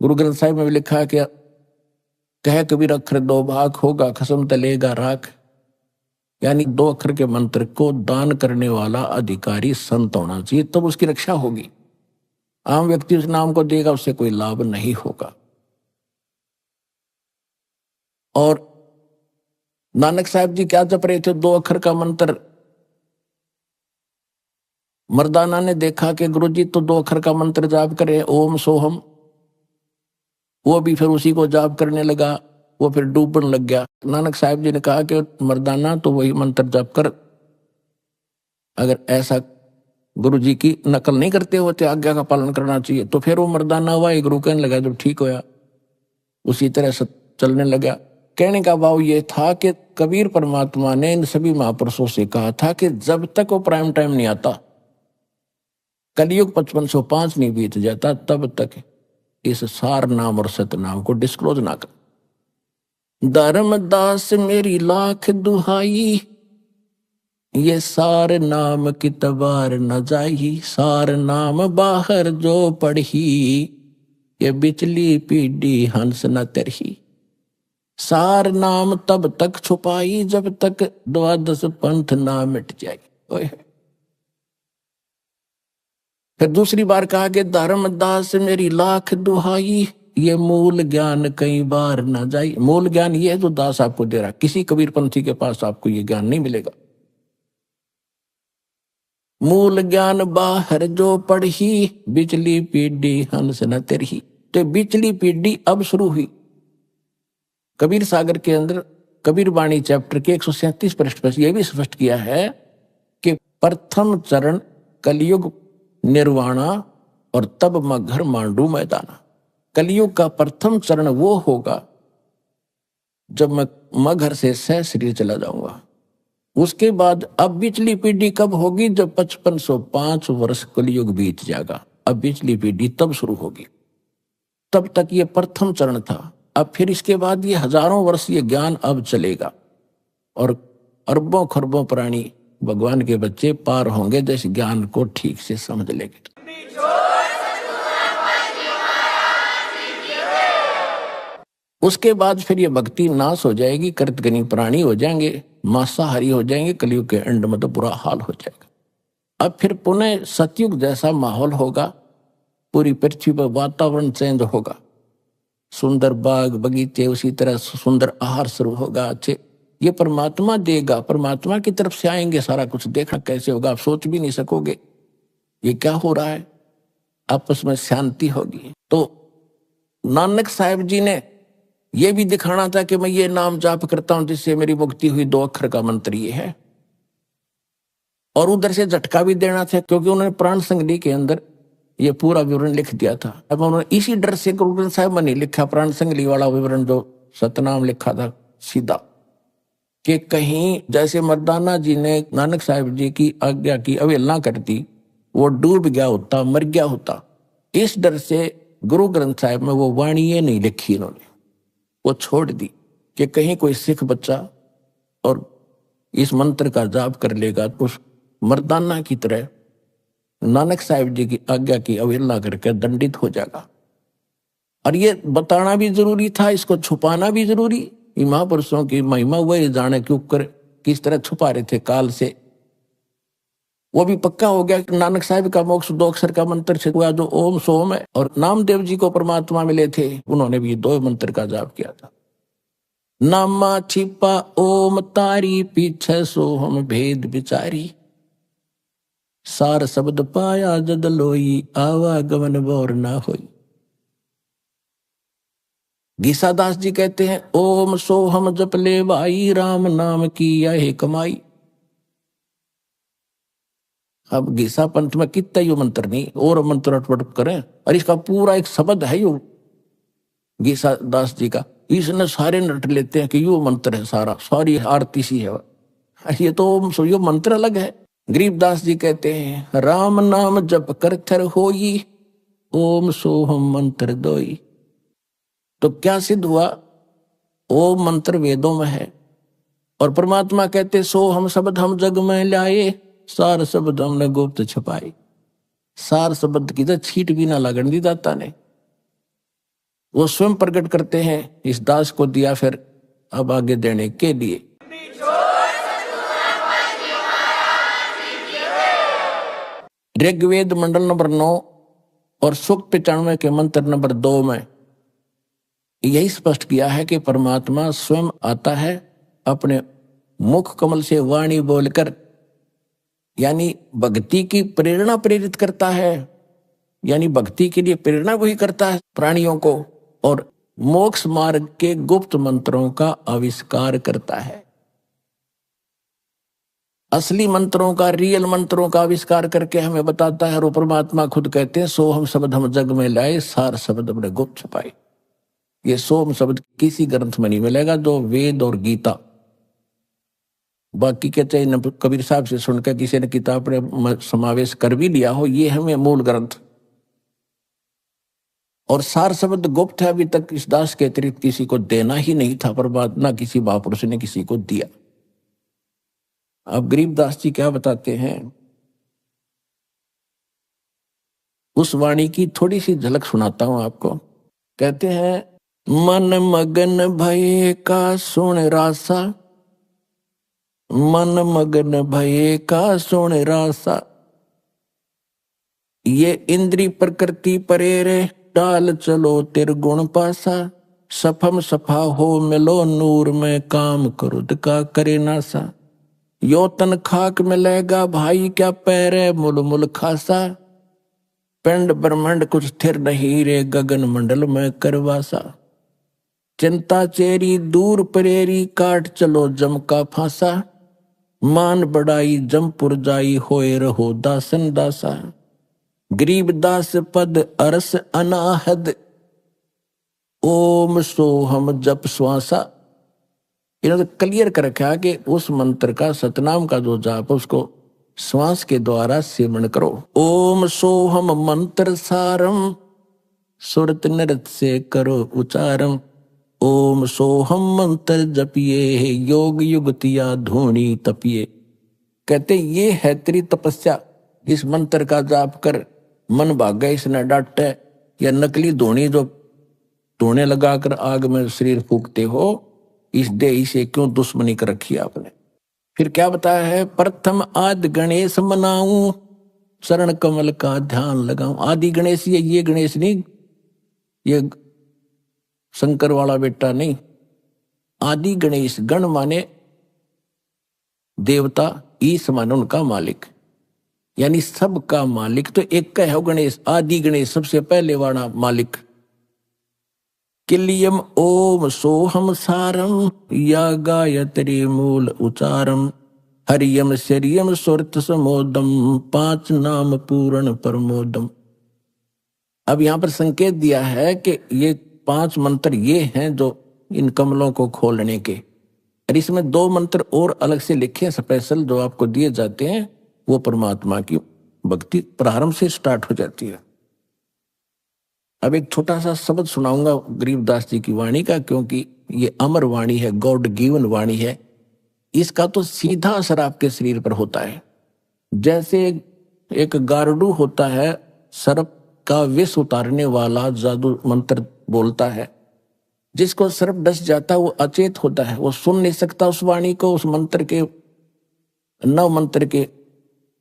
गुरु ग्रंथ साहिब में भी लिखा है कि कह कबीर अक्षर 2 भाग होगा खसम तलेगा राख, यानी 2 अक्षर के मंत्र को दान करने वाला अधिकारी संत होना चाहिए, तब उसकी रक्षा होगी। आम व्यक्ति उस नाम को देगा, उससे कोई लाभ नहीं होगा। और नानक साहब जी क्या जप रहे थे? 2 अक्षर का मंत्र। मर्दाना ने देखा कि गुरुजी तो 2 अक्षर का मंत्र जाप करे, ओम सोहम। वो भी फिर उसी को जाप करने लगा, वो फिर डूबने लग गया। नानक साहब जी ने कहा कि मर्दाना तो वही मंत्र जाप कर, अगर ऐसा गुरुजी की नकल नहीं करते होते, आज्ञा का पालन करना चाहिए। तो फिर वो मर्दाना हुआ, एक गुरु कहने लगा, जब ठीक होया उसी तरह से चलने लगा। कहने का भाव ये था कि कबीर परमात्मा ने इन सभी महापुरुषों से कहा था कि जब तक वो प्राइम टाइम नहीं आता, कलयुग 5505 नहीं बीत जाता, तब तक इस सार नाम और सत नाम को डिस्क्लोज ना कर। धर्मदास मेरी लाख दुहाई, ये सार नाम की तबार न जाई। सार नाम बाहर जो पढ़ी, ये बिचली पीढ़ी हंस न तरही। सार नाम तब तक छुपाई, जब तक 12 पंथ ना मिट जाए। ओए फिर दूसरी बार कहा कि धर्मदास मेरी लाख दुहाई, ये मूल ज्ञान कई बार न जाई। मूल ज्ञान ये है जो दास आपको दे रहा, किसी कबीर पंथी के पास आपको ये ज्ञान नहीं मिलेगा। मूल ज्ञान बाहर जो पढ़ी, बिचली पीढ़ी हंस न तरही। तो बिचली पीढ़ी अब शुरू हुई। कबीर सागर के अंदर कबीर वाणी चैप्टर के 137 पृष्ठ पर यह भी स्पष्ट किया है कि प्रथम चरण कलयुग निर्वाणा और तब मगर मांडू मैदाना। कलयुग का प्रथम चरण वो होगा जब मैं मगर से सह शरीर चला जाऊंगा। उसके बाद अब बिचली पीढ़ी कब होगी? जब 5505 वर्ष कलयुग बीत जाएगा, अब बिचली पीढ़ी तब शुरू होगी। तब तक ये प्रथम चरण था। अब फिर इसके बाद ये हजारों वर्ष ये ज्ञान अब चलेगा और अरबों खरबों प्राणी भगवान के बच्चे पार होंगे जिस ज्ञान को ठीक से समझ लेंगे। उसके बाद फिर ये भक्ति नाश हो जाएगी, कृतगनी प्राणी हो जाएंगे, मांसाहारी हो जाएंगे, कलयुग के एंड में तो बुरा हाल हो जाएगा। अब फिर पुनः सतयुग जैसा माहौल होगा, पूरी पृथ्वी पर वातावरण चेंज होगा, सुंदर बाग बगीचे, उसी तरह सुंदर आहार शुरू होगा। अच्छे ये परमात्मा देगा, परमात्मा की तरफ से आएंगे, सारा कुछ देखना कैसे होगा आप सोच भी नहीं सकोगे ये क्या हो रहा है। आपस में शांति होगी। तो नानक साहब जी ने यह भी दिखाना था कि मैं ये नाम जाप करता हूं जिससे मेरी मुक्ति हुई, 2 अक्षर का मंत्र ये है। और उधर से झटका भी देना था क्योंकि उन्होंने प्राण संगली के अंदर ये पूरा विवरण लिख दिया था। अब उन्होंने इसी डर से गुरु ग्रंथ साहिब में नहीं लिखा प्राण संगली वाला विवरण, जो सतनाम लिखा था सीधा, कि कहीं जैसे मर्दाना जी ने नानक साहिब जी की आज्ञा की अवहेलना कर दी, वो डूब गया होता, मर गया होता। इस डर से गुरु ग्रंथ साहिब में वो वाणी नहीं लिखी इन्होंने, वो छोड़ दी कि कहीं कोई सिख बच्चा और इस मंत्र का जाप कर लेगा तो मर्दाना की तरह नानक साहिब जी की आज्ञा की अवहेलना करके दंडित हो जाएगा। और ये बताना भी जरूरी था, इसको छुपाना भी जरूरी। महापुरुषों की महिमा वही जाने क्यों कर किस तरह छुपा रहे थे काल से। वो भी पक्का हो गया कि नानक साहिब का मोक्ष 2 अक्षर का मंत्र से हुआ जो ओम सोम है। और नामदेव जी को परमात्मा मिले थे, उन्होंने भी 2 मंत्र का जाप किया था। नामा छिपा ओम तारी, पीछे सोहम भेद विचारी। सार शब्द पाया जद लोई, आवागमन बोर ना होई। गीसादास जी कहते हैं ओम सोहम जप ले भाई, राम नाम की यह कमाई। अब गीसा पंथ में कितना यो मंत्र नहीं और मंत्र अटपट करें, और इसका पूरा एक शब्द है यो गीसादास जी का। इसने सारे नट लेते हैं कि यो मंत्र है, सारा सारी आरती सी है। ये तो यो मंत्र अलग है। गरीबदास जी कहते हैं राम नाम जप कर थर होई, ओम सोहम मंत्र दोई। तो क्या सिद्ध हुआ? ओम मंत्र वेदों में है और परमात्मा कहते सो हम शब्द हम जग में लाए, सार शब्द हमने गुप्त छुपाए। सार शब्द की तो छीट भी ना लगन दी दाता ने, वो स्वयं प्रकट करते हैं। इस दास को दिया फिर अब आगे देने के लिए। ऋग्वेद मंडल नंबर 9 और सूक्त 95 के मंत्र नंबर 2 में यही स्पष्ट किया है कि परमात्मा स्वयं आता है अपने मुख कमल से वाणी बोलकर, यानी भक्ति की प्रेरणा प्रेरित करता है, यानी भक्ति के लिए प्रेरणा वही करता है प्राणियों को, और मोक्ष मार्ग के गुप्त मंत्रों का आविष्कार करता है। असली मंत्रों का, रियल मंत्रों का आविष्कार करके हमें बताता है। और परमात्मा खुद कहते हैं, सोहम शब्द हम जग में लाए, सार शब्द हमने गुप्त छुपाए। ये सोहम शब्द किसी ग्रंथ में नहीं मिलेगा, जो वेद और गीता, बाकी के चाहे कबीर साहब से सुनकर किसी ने किताब में समावेश कर भी लिया हो, ये हमें मूल ग्रंथ। और सार शब्द गुप्त है, अभी तक इस दास के अतिरिक्त किसी को देना ही नहीं था, परमात्मा किसी महापुरुष ने किसी को दिया। अब गरीबदास जी क्या बताते हैं, उस वाणी की थोड़ी सी झलक सुनाता हूं आपको। कहते हैं, मन मगन भये का सुन रासा, मन मगन भये का सुन रासा, ये इंद्री प्रकृति परेरे, डाल चलो तिरगुण पासा, सफम सफा हो मिलो नूर में, काम क्रोध का करे नासा, यो तन खाक मिलेगा भाई, क्या पैरे मुल मुल खासा, पिंड ब्रह्मांड कुछ स्थिर नहीं रे, गगन मंडल में करवासा, चिंता चेरी दूर परेरी, काट चलो जम का फांसा, मान बढ़ाई जमपुर जाई, होए रहो दासन दासा, गरीब दास पद अरस अनाहद, ओम सोहम जप श्वासा। इन्होंने क्लियर कर रखा कि उस मंत्र का, सतनाम का जो जाप, उसको श्वास के द्वारा सेवन करो। ओम सोहम मंत्र सारम, सुरत नृत से करो उच्चारम, ओम सोहम मंत्र जपिए, योग युगतिया धूनी तपिए। कहते ये है तेरी तपस्या, इस मंत्र का जाप कर, मन भागे इसने डांटे, या नकली धोनी जो धोने लगाकर आग में शरीर फूकते हो, इस देह से क्यों दुश्मनी कर रखी आपने। फिर क्या बताया है, प्रथम आदि गणेश मनाऊं, चरण कमल का ध्यान लगाऊं। आदि गणेश, ये गणेश नहीं, ये शंकर वाला बेटा नहीं, आदि गणेश। गण माने देवता, ईश माने उनका मालिक, यानी सबका मालिक तो एक का है गणेश। आदि गणेश सबसे पहले वाला मालिक। किलियम ओम सोहम सारम, या गायत्री मूल उचारम, हरियम शरियम सुरत समोदम, 5 नाम पूर्ण प्रमोदम। अब यहां पर संकेत दिया है कि ये 5 मंत्र ये हैं जो इन कमलों को खोलने के। और इसमें 2 मंत्र और अलग से लिखे स्पेशल जो आपको दिए जाते हैं, वो परमात्मा की भक्ति प्रारंभ से स्टार्ट हो जाती है। अब एक छोटा सा शब्द सुनाऊंगा गरीबदास जी की वाणी का, क्योंकि ये अमर वाणी है, गॉड गिवन वाणी है। इसका तो सीधा असर आपके शरीर पर होता है। जैसे एक गारुडू होता है, सर्प का विष उतारने वाला जादू मंत्र बोलता है, जिसको सर्प डस जाता है वो अचेत होता है, वो सुन नहीं सकता उस वाणी को, उस मंत्र के, न मंत्र के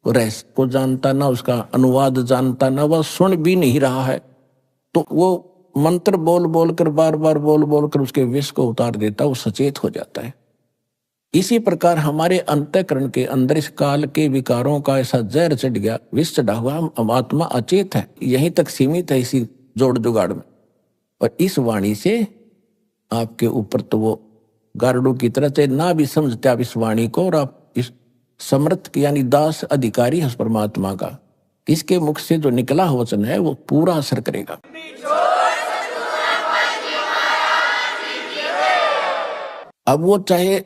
रहस्य को जानता, ना उसका अनुवाद जानता, ना वह सुन भी नहीं रहा है, तो वो मंत्र बोल बोल कर, बार बार बोल बोल कर उसके विष को उतार देता, वो सचेत हो जाता है। इसी प्रकार हमारे अंतःकरण के अंदर इस काल के विकारों का ऐसा जहर चढ़ गया, विष चढ़ा हुआ, हम आत्मा अचेत है, यहीं तक सीमित है इसी जोड़ जुगाड़ में। और इस वाणी से आपके ऊपर तो वो गारुडों की तरह से ना भी समझते आप इस वाणी को, और आप इस समर्थ यानी दास अधिकारी है उस परमात्मा का, इसके मुख से जो निकला वचन है वो पूरा असर करेगा। अब वो चाहे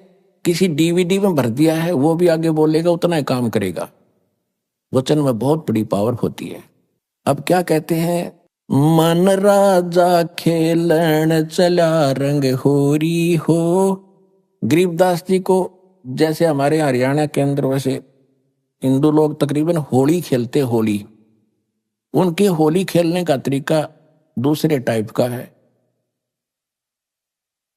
किसी डीवीडी में भर दिया है, वो भी आगे बोलेगा, उतना ही काम करेगा। वचन में बहुत बड़ी पावर होती है। अब क्या कहते हैं, मन राजा खेलन चला रंग होरी हो। गरीबदास जी को जैसे हमारे हरियाणा के अंदर वैसे हिंदू लोग तकरीबन होली खेलते, होली, उनके होली खेलने का तरीका दूसरे टाइप का है।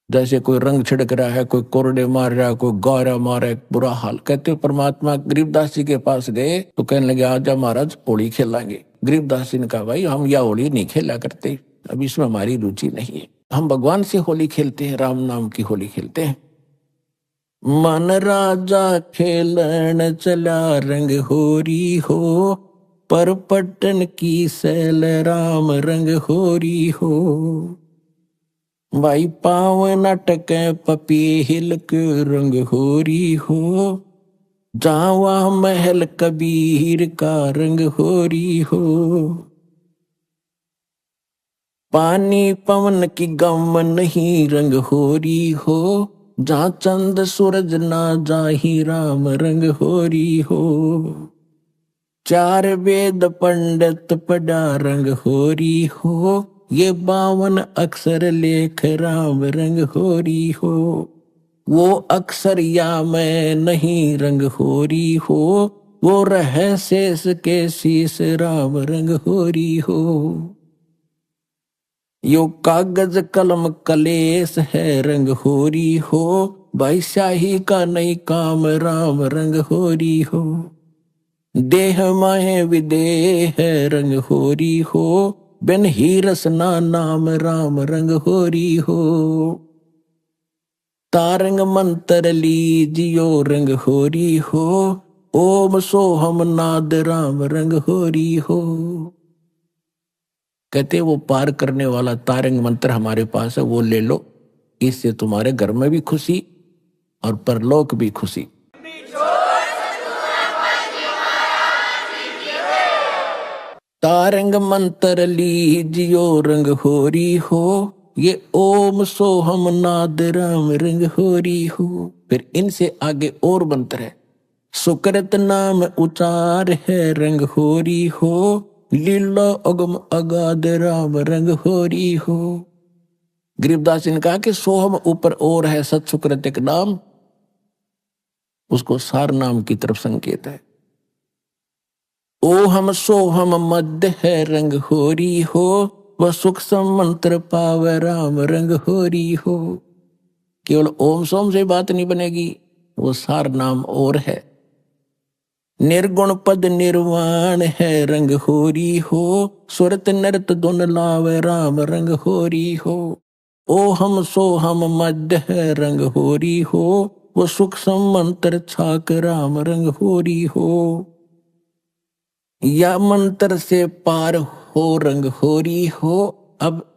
जैसे कोई रंग छिड़क रहा है, कोई कोरडे मार रहा है, कोई गौरा मार रहा है, बुरा हाल। कहते परमात्मा गरीबदास जी के पास गए तो कहने लगे आजा महाराज होली खेलेंगे। गरीबदास जी ने कहा भाई हम यह होली नहीं खेला करते, अब इसमें हमारी रुचि नहीं है। हम भगवान से होली खेलते हैं, राम नाम की होली खेलते हैं। मन राजा खेलन चला रंग होरी हो, पर पट्टन की सैल राम रंग होरी हो। भाई पाव नाटक पपी हिल के रंग होरी हो, जावा महल कबीर का रंग होरी हो। पानी पवन की गम नहीं रंग होरी हो, जहाँ चंद सूरज ना जाही राम रंग होरी हो। चार वेद पंडित पढ़ा रंग होरी हो, ये 52 अक्षर लेख राम रंग होरी हो। वो अक्षर या मैं नहीं रंग होरी हो, वो रह शेष के शीश राम रंग होरी हो। यो कागज कलम कलेश है रंग होरी हो, भाई शाही का नहीं काम राम रंग होरी हो। देह माहे विदेह है रंग होरी हो, बिन ही रसना नाम राम रंग होरी हो। तारंग मंत्र लीजियो रंग होरी हो, ओम सोहम नाद राम रंग होरी हो। कहते वो पार करने वाला तारंग मंत्र हमारे पास है, वो ले लो, इससे तुम्हारे घर में भी खुशी और परलोक भी खुशी। तारंग मंत्र लीजियो रंग होरी हो, ये ओम सोहम नाद राम रंग होरी हो। फिर इनसे आगे और मंत्र है, सुकृत नाम उचार है रंग होरी हो, लीला अगम अगाध राम रंग होरी हो। गरीबदास जी ने कहा कि सोहम ऊपर और है, सत सुकृत एक नाम, उसको सार नाम की तरफ संकेत है। ओ हम सोहम मध्य है रंग होरी हो, वह सूक्ष्म मंत्र पाव राम रंग होरी हो। केवल ओम सोम से बात नहीं बनेगी, वो सार नाम और है। निर्गुण पद निर्वाण है रंग होरी हो, सुरत नृत दुन लाव राम रंग होरी हो। ओ हम सोहम मध्य है रंग होरी हो, वो सूक्ष्म मंत्र छाक राम रंग होरी हो। या मंत्र से पार हो रंग होरी हो। अब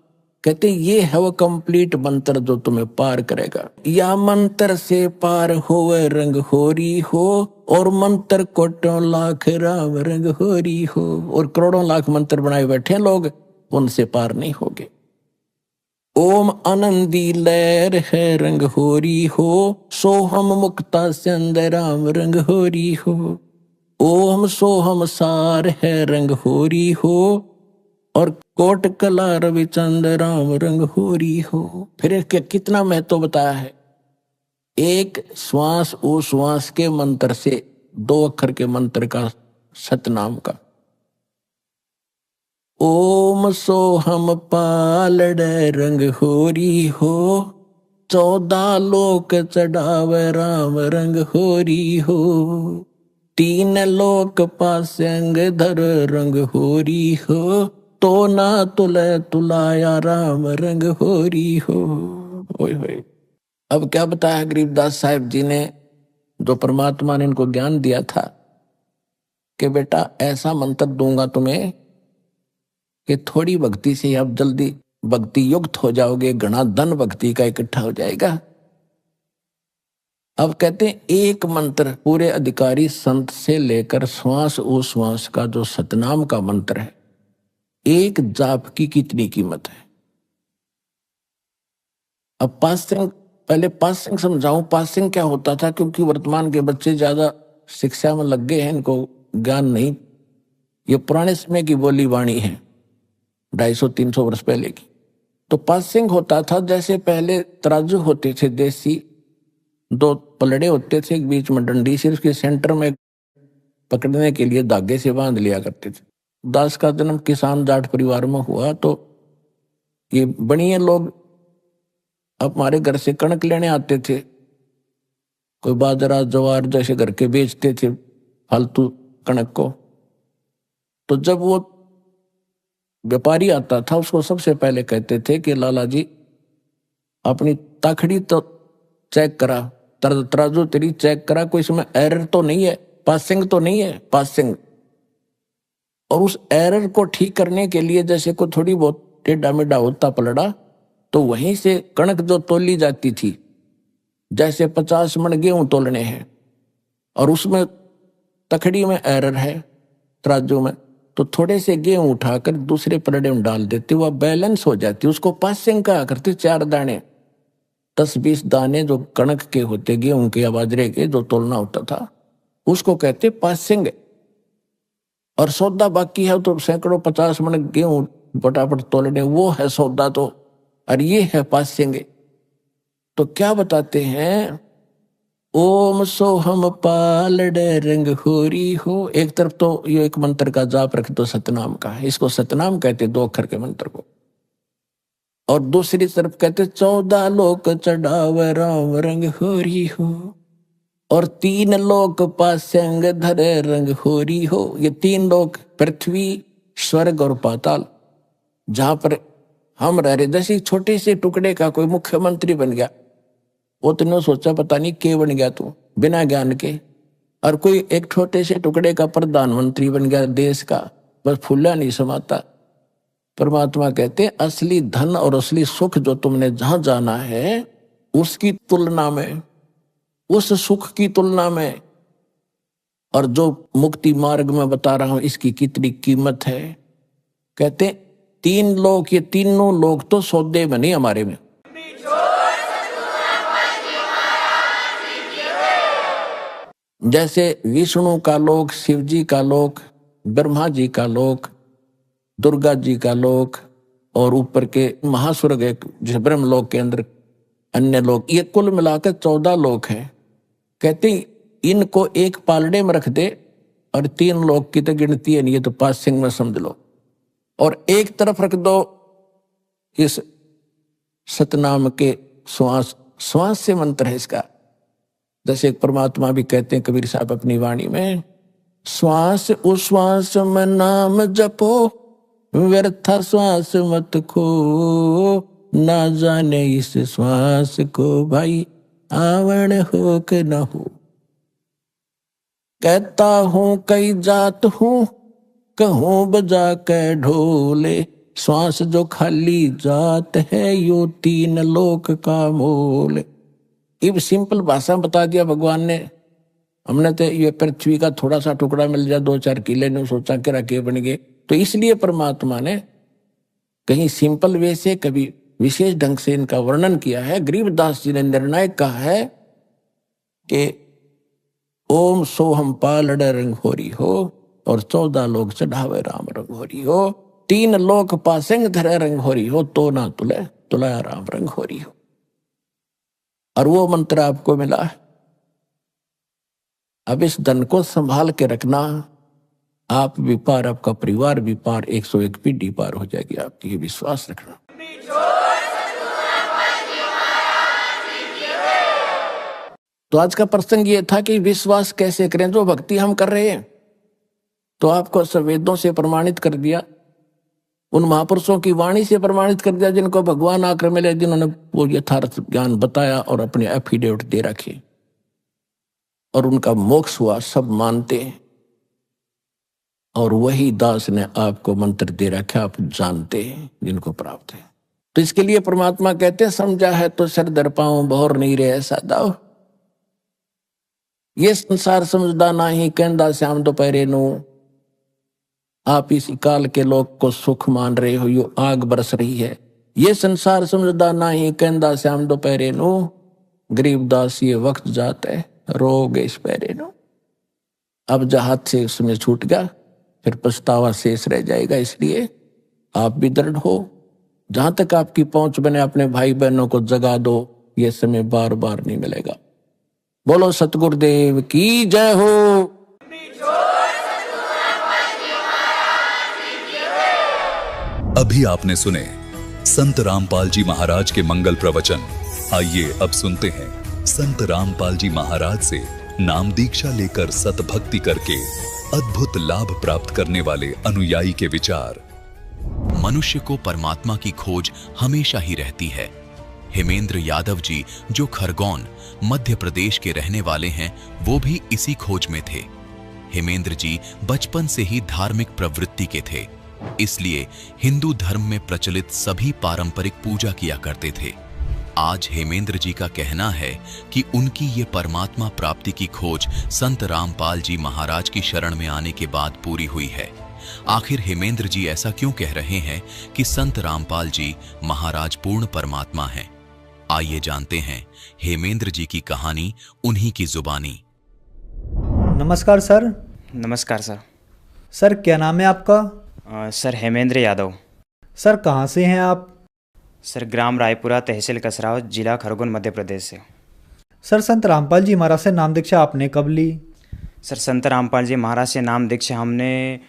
कहते ये है वो कंप्लीट मंत्र जो तुम्हें पार करेगा। या मंत्र से पार होवे रंग होरी हो, और मंत्र कोटों लाख राम रंग होरी हो। और करोड़ों लाख मंत्र बनाए बैठे लोग, उनसे पार नहीं होगे। ओम आनंदी लहर है रंग होरी हो, सोहम मुक्ता चंद राम रंग होरी हो। ओम सोहम सार है रंग होरी हो, और कोट कला रविचंद राम रंग होरी हो। फिर इसके कितना महत्व बताया है। एक श्वास उश्वास के मंत्र से 2 अक्षर के मंत्र का सतनाम का। ओम सोहम पालड़ रंग होरी हो, 14 लोक चढ़ाव राम रंग होरी हो। 3 लोक पासंग धर रंग होरी हो, तो ना तुले तुलाया राम रंग होरी हो। ओए अब क्या बताया गरीबदास साहिब जी ने, जो परमात्मा ने इनको ज्ञान दिया था कि बेटा ऐसा मंत्र दूंगा तुम्हें कि थोड़ी भक्ति से आप जल्दी भक्ति युक्त हो जाओगे, घना धन भक्ति का इकट्ठा हो जाएगा। अब कहते हैं एक मंत्र पूरे अधिकारी संत से लेकर श्वास उश्वास का जो सतनाम का मंत्र है, एक जाप की कितनी कीमत है। अब पासिंग, पहले पासिंग समझाऊं, पासिंग क्या होता था, क्योंकि वर्तमान के बच्चे ज्यादा शिक्षा में लग गए हैं, इनको ज्ञान नहीं। ये पुराने समय की बोली वाणी है, 250-300 वर्ष पहले की। तो पासिंग होता था, जैसे पहले तराजू होते थे देसी, 2 पलड़े होते थे, एक बीच में डंडी, सिर्फ के सेंटर में पकड़ने के लिए धागे से बांध लिया करते थे। दास का जन्म किसान जाट परिवार में हुआ, तो ये बनिए लोग हमारे घर से कणक लेने आते थे, कोई बाजरा ज्वार जैसे घर के बेचते थे फालतू कणक को। तो जब वो व्यापारी आता था, उसको सबसे पहले कहते थे कि लाला जी अपनी तखड़ी तो चेक करा, तराजू तेरी चेक करा, कोई इसमें एरर तो नहीं है, पासिंग तो नहीं है, पासिंग। और उस एरर को ठीक करने के लिए जैसे को थोड़ी बहुत टेढ़ा मेढ़ा होता पलड़ा तो वहीं से कणक जो तोली जाती थी, जैसे 50 मन गेहूं तोलने हैं और उसमें तखड़ी में एरर है तराजू में, तो थोड़े से गेहूं उठाकर दूसरे पलड़े में डाल देते, वह बैलेंस हो जाती, उसको पासिंग कहा करते। 4 दाने 10-20 दाने जो कणक के होते, गेहूं के या बाजरे के जो तोलना होता था, उसको कहते पासिंग। और सौदा बाकी है तो सैकड़ों 50 मन गेहूं फटाफट तोलने, वो है सौदा तो, और ये है पासिंग। तो क्या बताते हैं, ओम सोहम पालड़े रंग होरी हो। एक तरफ तो ये एक मंत्र का जाप रख दो सतनाम का, इसको सतनाम कहते 2 अक्षर के मंत्र को, और दूसरी तरफ कहते 14 लोक चढ़ावे राम रंग होरी हो, और 3 लोक पासेंग धरे रंग होरी हो। ये 3 लोक पृथ्वी, स्वर्ग और पाताल, जहां पर हम रह रहे। जैसे छोटे से टुकड़े का कोई मुख्यमंत्री बन गया, वो तुमने सोचा पता नहीं के बन गया तू बिना ज्ञान के, और कोई एक छोटे से टुकड़े का प्रधानमंत्री बन गया देश का, बस फूला नहीं समाता। परमात्मा कहते असली धन और असली सुख जो तुमने जहां जाना है, उसकी तुलना में, उस सुख की तुलना में, और जो मुक्ति मार्ग में बता रहा हूं इसकी कितनी कीमत है। कहते 3 लोग, ये तीनों लोग तो सौदे में नहीं हमारे में। जैसे विष्णु का लोक, शिव जी का लोक, ब्रह्मा जी का लोक, दुर्गा जी का लोक, और ऊपर के महास्वर्ग एक जिस ब्रह्मलोक के अंदर अन्य लोक, ये कुल मिलाकर 14 लोक हैं। कहते इनको एक पालड़े में रख दे और 3 लोक की तो गिनती है नहीं, ये तो पासिंग में समझ लो। और एक तरफ रख दो इस सतनाम के श्वास, श्वास से मंत्र है इसका। जैसे एक परमात्मा भी कहते हैं कबीर साहब अपनी वाणी में, श्वास उश्वास में नाम जपो, व्यर्था श्वास मत खो, ना जाने इस श्वास को भाई आवण हो के न हो। कहता हूं कई जात हूं, कहूं बजा के ढोले, श्वास जो खाली जात है यो 3 लोक का मोल। ये सिंपल भाषा बता दिया भगवान ने। हमने तो ये पृथ्वी का थोड़ा सा टुकड़ा मिल जाए 2-4 किले ने सोचा कि रखे बन गए, तो इसलिए परमात्मा ने कहीं सिंपल वे से कभी विशेष ढंग से इनका वर्णन किया है। गरीबदास जी ने निर्णायक कहा है कि ओम सोहम पालड़ रंग होरी हो, और 14 लोग चढ़ावे राम रंग होरी हो, 3 लोक पासेंग धरे रंग होरी हो, तो ना तुले तुलाया राम रंग होरी हो। और वो मंत्र आपको मिला है। अब इस धन को संभाल के रखना, आप भी पार, आपका परिवार भी पार, 101 पीढ़ी पार हो जाएगी आपकी, ये विश्वास रखना। तो आज का प्रसंग ये था कि विश्वास कैसे करें। जो भक्ति हम कर रहे हैं तो आपको वेदों से प्रमाणित कर दिया, उन महापुरुषों की वाणी से प्रमाणित कर दिया जिनको भगवान आकर मिले, जिन्होंने वो यथार्थ ज्ञान बताया और अपने एफिडेविट दे रखे, और उनका मोक्ष हुआ, सब मानते हैं। और वही दास ने आपको मंत्र दे रखा, आप जानते हैं, जिनको प्राप्त है। तो इसके लिए परमात्मा कहते हैं समझा है तो सर दर पाऊं, बहुर नहीं रहे ऐसा दाव। ये संसार समझदा नहीं, कहंदा श्याम दोपहरे नू। आप इस काल के लोग को सुख मान रहे हो, यो आग बरस रही है। ये संसार समझदा नहीं, कहंदा श्याम दोपहरे नू। गरीबदास ये वक्त जाता है, रोग इस पैरे नू। अब जहाज से उसमें छूट गया, फिर पछतावा शेष रह जाएगा। इसलिए आप भी दृढ़ हो, जहां तक आपकी पहुंच बने अपने भाई बहनों को जगा दो, ये समय बार बार नहीं मिलेगा। बोलो सतगुरुदेव की जय हो। अभी आपने सुने संत रामपाल जी महाराज के मंगल प्रवचन। आइए अब सुनते हैं संत रामपाल जी महाराज से नाम दीक्षा लेकर सतभक्ति करके अद्भुत लाभ प्राप्त करने वाले अनुयायी के विचार। मनुष्य को परमात्मा की खोज हमेशा ही रहती है। हेमेंद्र यादव जी, जो खरगोन मध्य प्रदेश के रहने वाले हैं, वो भी इसी खोज में थे। हेमेंद्र जी बचपन से ही धार्मिक प्रवृत्ति के थे, इसलिए हिंदू धर्म में प्रचलित सभी पारंपरिक पूजा किया करते थे। आज हेमेंद्र जी का कहना है कि उनकी ये परमात्मा प्राप्ति की खोज संत रामपाल जी महाराज की शरण में आने के बाद पूरी हुई है। आखिर हेमेंद्र जी ऐसा क्यों कह रहे हैं कि संत रामपाल जी महाराज पूर्ण परमात्मा हैं? आइए जानते हैं हेमेंद्र जी की कहानी उन्हीं की जुबानी। नमस्कार सर। नमस्कार सर। सर क्या नाम है आपका? सर हेमेंद्र यादव। सर कहाँ से हैं आप? सर ग्राम रायपुरा, तहसील कसराव, जिला खरगोन, मध्य प्रदेश से। सर संत रामपाल जी महाराज से नाम दीक्षा आपने कब ली? सर संत रामपाल जी महाराज से नाम दीक्षा हमने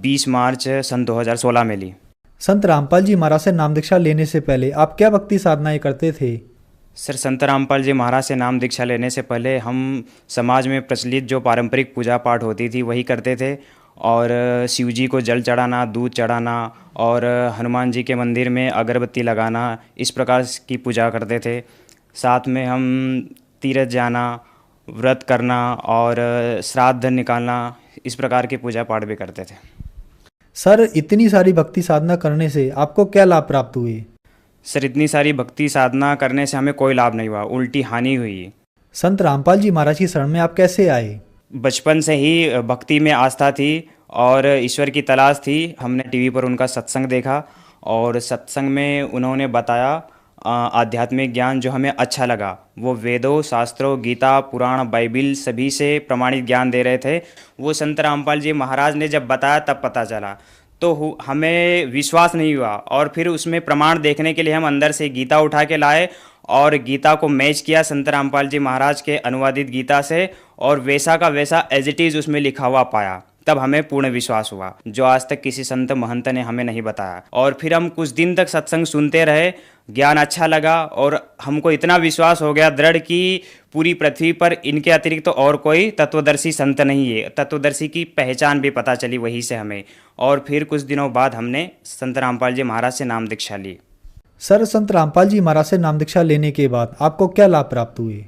20 मार्च सन 2016 में ली। संत रामपाल जी महाराज से नाम दीक्षा लेने से पहले आप क्या भक्ति साधनाएं करते थे? सर संत रामपाल जी महाराज से नाम दीक्षा लेने से पहले हम समाज में प्रचलित जो पारंपरिक पूजा पाठ होती थी वही करते थे, और शिव जी को जल चढ़ाना, दूध चढ़ाना और हनुमान जी के मंदिर में अगरबत्ती लगाना, इस प्रकार की पूजा करते थे। साथ में हम तीर्थ जाना, व्रत करना और श्राद्ध निकालना, इस प्रकार की पूजा पाठ भी करते थे। सर इतनी सारी भक्ति साधना करने से आपको क्या लाभ प्राप्त हुए? सर इतनी सारी भक्ति साधना करने से हमें कोई लाभ नहीं हुआ, उल्टी हानि हुई। संत रामपाल जी महाराज की शरण में आप कैसे आए? बचपन से ही भक्ति में आस्था थी और ईश्वर की तलाश थी। हमने टीवी पर उनका सत्संग देखा और सत्संग में उन्होंने बताया आध्यात्मिक ज्ञान जो हमें अच्छा लगा। वो वेदों, शास्त्रों, गीता, पुराण, बाइबिल सभी से प्रमाणित ज्ञान दे रहे थे। वो संत रामपाल जी महाराज ने जब बताया तब पता चला, तो हमें विश्वास नहीं हुआ और फिर उसमें प्रमाण देखने के लिए हम अंदर से गीता उठा के लाए और गीता को मैच किया संत रामपाल जी महाराज के अनुवादित गीता से, और वैसा का वैसा एज इट इज़ उसमें लिखा हुआ पाया। तब हमें पूर्ण विश्वास हुआ, जो आज तक किसी संत महंत ने हमें नहीं बताया। और फिर हम कुछ दिन तक सत्संग सुनते रहे, ज्ञान अच्छा लगा और हमको इतना विश्वास हो गया दृढ़ कि पूरी पृथ्वी पर इनके अतिरिक्त तो और कोई तत्वदर्शी संत नहीं है। तत्वदर्शी की पहचान भी पता चली वहीं से हमें। और फिर कुछ दिनों बाद हमने संत रामपाल जी महाराज से नाम दीक्षा ली। सर संत रामपाल जी महाराज से नाम दीक्षा लेने के बाद आपको क्या लाभ प्राप्त हुए?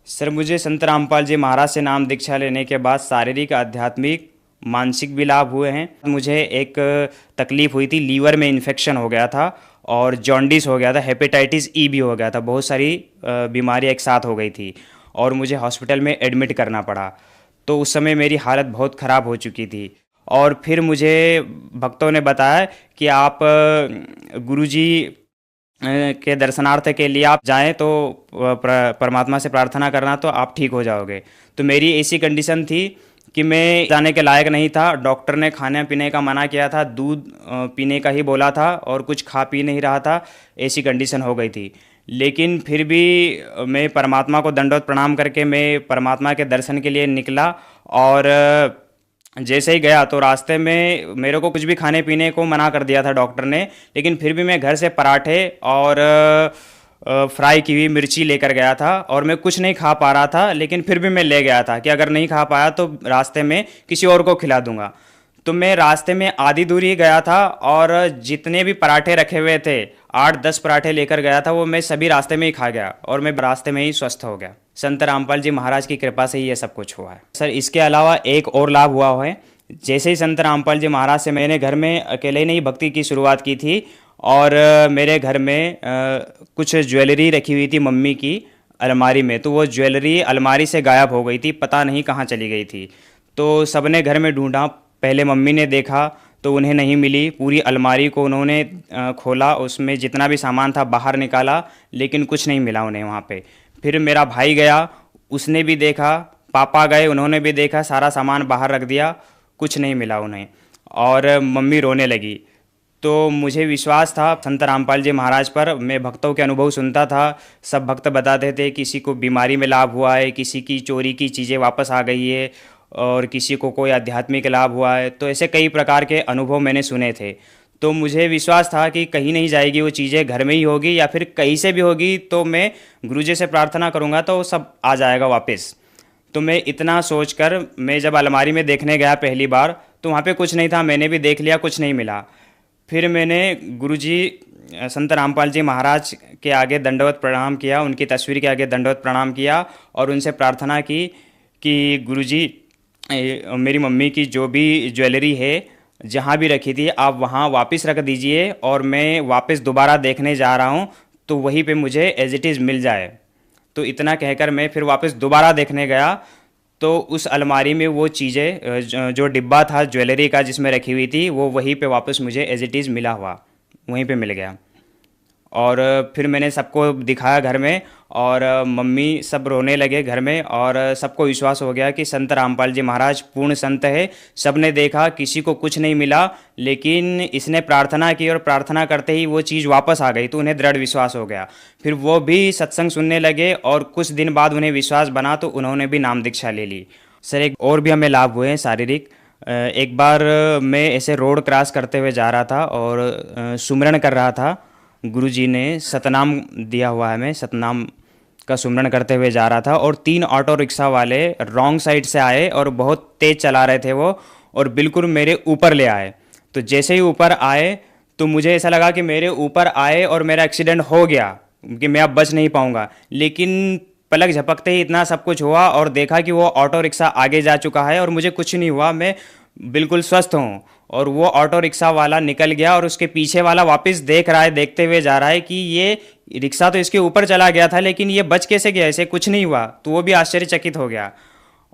सर मुझे संत रामपाल जी महाराज से नाम दीक्षा लेने के बाद शारीरिक, आध्यात्मिक, मानसिक भी लाभ हुए हैं। मुझे एक तकलीफ हुई थी, लीवर में इन्फेक्शन हो गया था और जॉन्डिस हो गया था, हेपेटाइटिस ई भी हो गया था, बहुत सारी बीमारियां एक साथ हो गई थी और मुझे हॉस्पिटल में एडमिट करना पड़ा। तो उस समय मेरी हालत बहुत ख़राब हो चुकी थी और फिर मुझे भक्तों ने बताया कि आप गुरुजी के दर्शनार्थ के लिए आप जाएं तो परमात्मा से प्रार्थना करना तो आप ठीक हो जाओगे। तो मेरी ऐसी कंडीशन थी कि मैं जाने के लायक नहीं था। डॉक्टर ने खाने पीने का मना किया था, दूध पीने का ही बोला था और कुछ खा पी नहीं रहा था, ऐसी कंडीशन हो गई थी। लेकिन फिर भी मैं परमात्मा को दंडवत प्रणाम करके मैं परमात्मा के दर्शन के लिए निकला और जैसे ही गया तो रास्ते में मेरे को कुछ भी खाने पीने को मना कर दिया था डॉक्टर ने, लेकिन फिर भी मैं घर से पराठे और फ्राई की हुई मिर्ची लेकर गया था और मैं कुछ नहीं खा पा रहा था, लेकिन फिर भी मैं ले गया था कि अगर नहीं खा पाया तो रास्ते में किसी और को खिला दूंगा। तो मैं रास्ते में आधी दूरी गया था और जितने भी पराठे रखे हुए थे, 8-10 पराठे लेकर गया था, वो मैं सभी रास्ते में ही खा गया और मैं रास्ते में ही स्वस्थ हो गया। संत रामपाल जी महाराज की कृपा से ही ये सब कुछ हुआ है। सर इसके अलावा एक और लाभ हुआ है। जैसे ही संत रामपाल जी महाराज से मैंने घर में अकेले नहीं भक्ति की शुरुआत की थी और मेरे घर में कुछ ज्वेलरी रखी हुई थी मम्मी की अलमारी में, तो वो ज्वेलरी अलमारी से गायब हो गई थी, पता नहीं कहाँ चली गई थी। तो सबने घर में ढूंढा, पहले मम्मी ने देखा तो उन्हें नहीं मिली। पूरी अलमारी को उन्होंने खोला, उसमें जितना भी सामान था बाहर निकाला, लेकिन कुछ नहीं मिला उन्हें वहाँ पे। फिर मेरा भाई गया, उसने भी देखा, पापा गए, उन्होंने भी देखा, सारा सामान बाहर रख दिया, कुछ नहीं मिला उन्हें और मम्मी रोने लगी। तो मुझे विश्वास था संत रामपाल जी महाराज पर। मैं भक्तों के अनुभव सुनता था, सब भक्त बताते थे किसी को बीमारी में लाभ हुआ है, किसी की चोरी की चीज़ें वापस आ गई है और किसी को कोई आध्यात्मिक लाभ हुआ है। तो ऐसे कई प्रकार के अनुभव मैंने सुने थे। तो मुझे विश्वास था कि कहीं नहीं जाएगी वो चीज़ें, घर में ही होगी या फिर कहीं से भी होगी, तो मैं गुरुजी से प्रार्थना करूँगा तो सब आ जाएगा वापस। तो मैं इतना सोचकर मैं जब अलमारी में देखने गया पहली बार तो वहाँ पे कुछ नहीं था, मैंने भी देख लिया, कुछ नहीं मिला। फिर मैंने गुरुजी संत रामपाल जी महाराज के आगे दंडवत प्रणाम किया, उनकी तस्वीर के आगे दंडवत प्रणाम किया और उनसे प्रार्थना की कि गुरुजी मेरी मम्मी की जो भी ज्वेलरी है जहाँ भी रखी थी आप वहाँ वापस रख दीजिए और मैं वापस दोबारा देखने जा रहा हूँ तो वहीं पे मुझे एज इट इज़ मिल जाए। तो इतना कहकर मैं फिर वापस दोबारा देखने गया तो उस अलमारी में वो चीज़ें जो डिब्बा था ज्वेलरी का जिसमें रखी हुई थी वो वहीं पे वापस मुझे एज इट इज़ मिला हुआ वहीं पे मिल गया। और फिर मैंने सबको दिखाया घर में और मम्मी सब रोने लगे घर में और सबको विश्वास हो गया कि संत रामपाल जी महाराज पूर्ण संत है। सब ने देखा, किसी को कुछ नहीं मिला, लेकिन इसने प्रार्थना की और प्रार्थना करते ही वो चीज़ वापस आ गई तो उन्हें दृढ़ विश्वास हो गया। फिर वो भी सत्संग सुनने लगे और कुछ दिन बाद उन्हें विश्वास बना तो उन्होंने भी नाम दीक्षा ले ली। सर एक और भी हमें लाभ हुए हैं शारीरिक। एक बार मैं ऐसे रोड क्रॉस करते हुए जा रहा था और सुमिरन कर रहा था। गुरुजी ने सतनाम दिया हुआ है, मैं सतनाम का सुमिरन करते हुए जा रहा था और 3 ऑटो रिक्शा वाले रॉन्ग साइड से आए और बहुत तेज़ चला रहे थे वो और बिल्कुल मेरे ऊपर ले आए। तो जैसे ही ऊपर आए तो मुझे ऐसा लगा कि मेरे ऊपर आए और मेरा एक्सीडेंट हो गया कि मैं अब बच नहीं पाऊँगा, लेकिन पलक झपकते ही इतना सब कुछ हुआ और देखा कि वो ऑटो रिक्शा आगे जा चुका है और मुझे कुछ नहीं हुआ, मैं बिल्कुल स्वस्थ हूँ। और वो ऑटो रिक्शा वाला निकल गया और उसके पीछे वाला वापस देख रहा है, देखते हुए जा रहा है कि ये रिक्शा तो इसके ऊपर चला गया था लेकिन ये बच कैसे गया, इसे कुछ नहीं हुआ। तो वो भी आश्चर्यचकित हो गया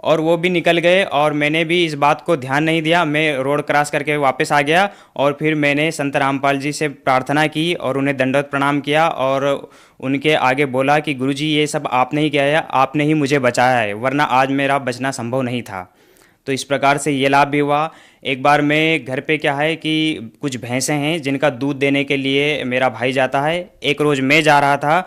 और वो भी निकल गए और मैंने भी इस बात को ध्यान नहीं दिया। मैं रोड क्रॉस करके वापस आ गया और फिर मैंने संत रामपाल जी से प्रार्थना की और उन्हें दंडवत प्रणाम किया और उनके आगे बोला कि गुरुजी ये सब आपने ही किया है, आपने ही मुझे बचाया है, वरना आज मेरा बचना संभव नहीं था। तो इस प्रकार से ये लाभ भी हुआ। एक बार मैं घर पे क्या है कि कुछ भैंसें हैं जिनका दूध देने के लिए मेरा भाई जाता है। एक रोज़ मैं जा रहा था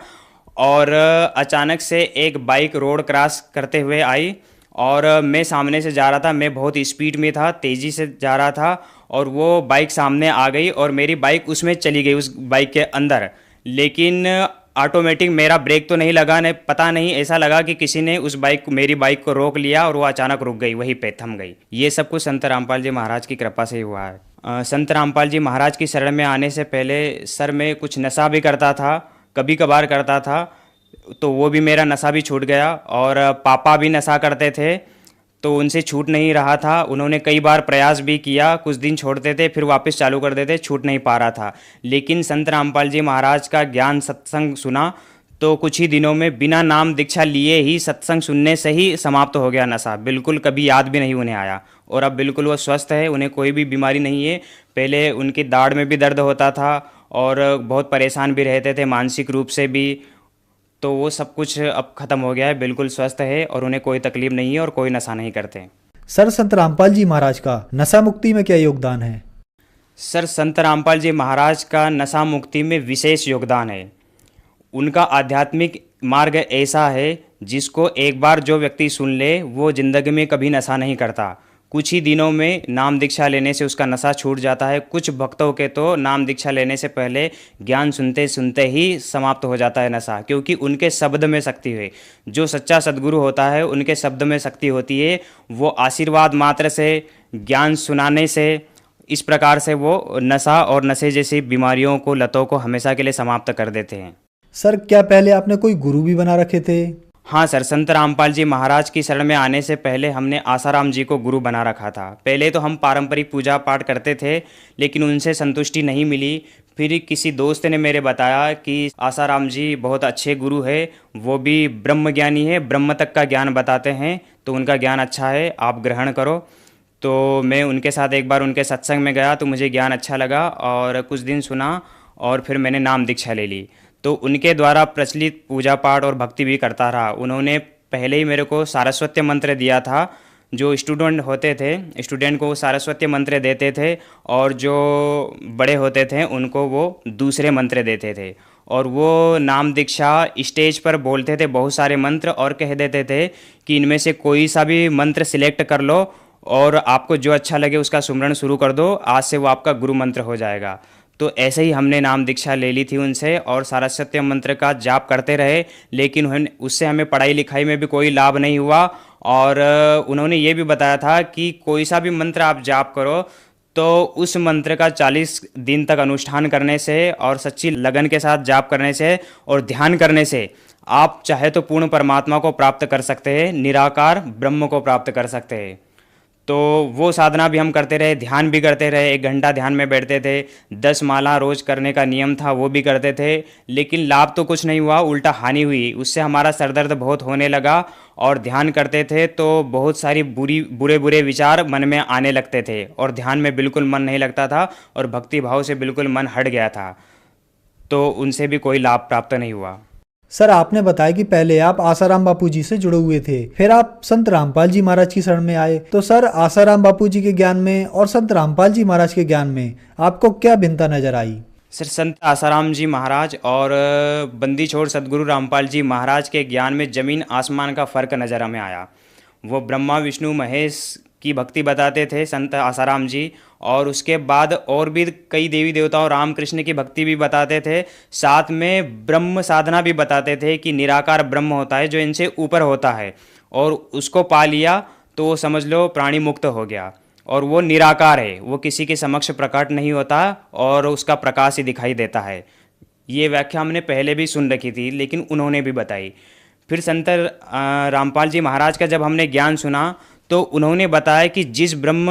और अचानक से एक बाइक रोड क्रॉस करते हुए आई और मैं सामने से जा रहा था। मैं बहुत स्पीड में था, तेज़ी से जा रहा था और वो बाइक सामने आ गई और मेरी बाइक उसमें चली गई, उस बाइक के अंदर। लेकिन ऑटोमेटिक मेरा ब्रेक तो नहीं लगा, नहीं पता नहीं, ऐसा लगा कि किसी ने उस मेरी बाइक को रोक लिया और वो अचानक रुक गई, वहीं पे थम गई। ये सब कुछ संत रामपाल जी महाराज की कृपा से ही हुआ है। संत रामपाल जी महाराज की शरण में आने से पहले सर मैं कुछ नशा भी करता था, कभी कभार करता था, तो वो भी मेरा नशा भी छूट गया। और पापा भी नशा करते थे तो उनसे छूट नहीं रहा था। उन्होंने कई बार प्रयास भी किया, कुछ दिन छोड़ते थे फिर वापस चालू कर देते, छूट नहीं पा रहा था। लेकिन संत रामपाल जी महाराज का ज्ञान सत्संग सुना तो कुछ ही दिनों में बिना नाम दीक्षा लिए ही सत्संग सुनने से ही समाप्त हो गया नशा, बिल्कुल कभी याद भी नहीं उन्हें आया। और अब बिल्कुल वो स्वस्थ है, उन्हें कोई भी बीमारी नहीं है। पहले उनकी दाढ़ में भी दर्द होता था और बहुत परेशान भी रहते थे मानसिक रूप से भी, तो वो सब कुछ अब खत्म हो गया है, बिल्कुल स्वस्थ है और उन्हें कोई तकलीफ नहीं है और कोई नशा नहीं करते। सर संत रामपाल जी महाराज का नशा मुक्ति में क्या योगदान है? सर संत रामपाल जी महाराज का नशा मुक्ति में विशेष योगदान है। उनका आध्यात्मिक मार्ग ऐसा है जिसको एक बार जो व्यक्ति सुन ले वो जिंदगी में कभी नशा नहीं करता। कुछ ही दिनों में नाम दीक्षा लेने से उसका नशा छूट जाता है। कुछ भक्तों के तो नाम दीक्षा लेने से पहले ज्ञान सुनते सुनते ही समाप्त हो जाता है नशा, क्योंकि उनके शब्द में शक्ति है। जो सच्चा सद्गुरु होता है उनके शब्द में शक्ति होती है। वो आशीर्वाद मात्र से, ज्ञान सुनाने से, इस प्रकार से वो नशा और नशे जैसी बीमारियों को, लतों को हमेशा के लिए समाप्त कर देते हैं। सर क्या पहले आपने कोई गुरु भी बना रखे थे? हाँ सर, संत रामपाल जी महाराज की शरण में आने से पहले हमने आसाराम जी को गुरु बना रखा था। पहले तो हम पारंपरिक पूजा पाठ करते थे लेकिन उनसे संतुष्टि नहीं मिली। फिर किसी दोस्त ने मेरे बताया कि आसाराम जी बहुत अच्छे गुरु है, वो भी ब्रह्म ज्ञानी है, ब्रह्म तक का ज्ञान बताते हैं, तो उनका ज्ञान अच्छा है, आप ग्रहण करो। तो मैं उनके साथ एक बार उनके सत्संग में गया तो मुझे ज्ञान अच्छा लगा और कुछ दिन सुना और फिर मैंने नाम दीक्षा ले ली। तो उनके द्वारा प्रचलित पूजा पाठ और भक्ति भी करता रहा। उन्होंने पहले ही मेरे को सारस्वती मंत्र दिया था। जो स्टूडेंट होते थे, स्टूडेंट को सारस्वती मंत्र देते थे और जो बड़े होते थे उनको वो दूसरे मंत्र देते थे। और वो नाम दीक्षा स्टेज पर बोलते थे बहुत सारे मंत्र और कह देते थे कि इनमें से कोई सा भी मंत्र सिलेक्ट कर लो और आपको जो अच्छा लगे उसका सुमरन शुरू कर दो, आज से वो आपका गुरु मंत्र हो जाएगा। तो ऐसे ही हमने नाम दीक्षा ले ली थी उनसे और सारस्वती मंत्र का जाप करते रहे, लेकिन उससे हमें पढ़ाई लिखाई में भी कोई लाभ नहीं हुआ। और उन्होंने ये भी बताया था कि कोई सा भी मंत्र आप जाप करो तो उस मंत्र का 40 दिन तक अनुष्ठान करने से और सच्ची लगन के साथ जाप करने से और ध्यान करने से आप चाहे तो पूर्ण परमात्मा को प्राप्त कर सकते हैं, निराकार ब्रह्म को प्राप्त कर सकते हैं। तो वो साधना भी हम करते रहे, ध्यान भी करते रहे, 1 घंटा ध्यान में बैठते थे, 10 माला रोज़ करने का नियम था वो भी करते थे, लेकिन लाभ तो कुछ नहीं हुआ, उल्टा हानि हुई। उससे हमारा सरदर्द बहुत होने लगा और ध्यान करते थे तो बहुत सारी बुरे बुरे विचार मन में आने लगते थे और ध्यान में बिल्कुल मन नहीं लगता था और भक्ति भाव से बिल्कुल मन हट गया था, तो उनसे भी कोई लाभ प्राप्त नहीं हुआ। सर, आपने बताया कि पहले आप आसाराम बापू जी से जुड़े हुए थे, फिर आप संत रामपाल जी महाराज की शरण में आए। तो सर, आसाराम बापू जी के ज्ञान में और संत रामपाल जी महाराज के ज्ञान में आपको क्या भिन्नता नजर आई? सर, संत आसाराम जी महाराज और बंदी छोड़ सदगुरु रामपाल जी महाराज के ज्ञान में ज़मीन आसमान का फ़र्क नज़र हमें आया। वो ब्रह्मा विष्णु महेश की भक्ति बताते थे संत आसाराम जी, और उसके बाद और भी कई देवी देवताओं रामकृष्ण की भक्ति भी बताते थे, साथ में ब्रह्म साधना भी बताते थे कि निराकार ब्रह्म होता है जो इनसे ऊपर होता है, और उसको पा लिया तो वो समझ लो प्राणी मुक्त हो गया, और वो निराकार है, वो किसी के समक्ष प्रकट नहीं होता और उसका प्रकाश ही दिखाई देता है। ये व्याख्या हमने पहले भी सुन रखी थी लेकिन उन्होंने भी बताई। फिर संत रामपाल जी महाराज का जब हमने ज्ञान सुना तो उन्होंने बताया कि जिस ब्रह्म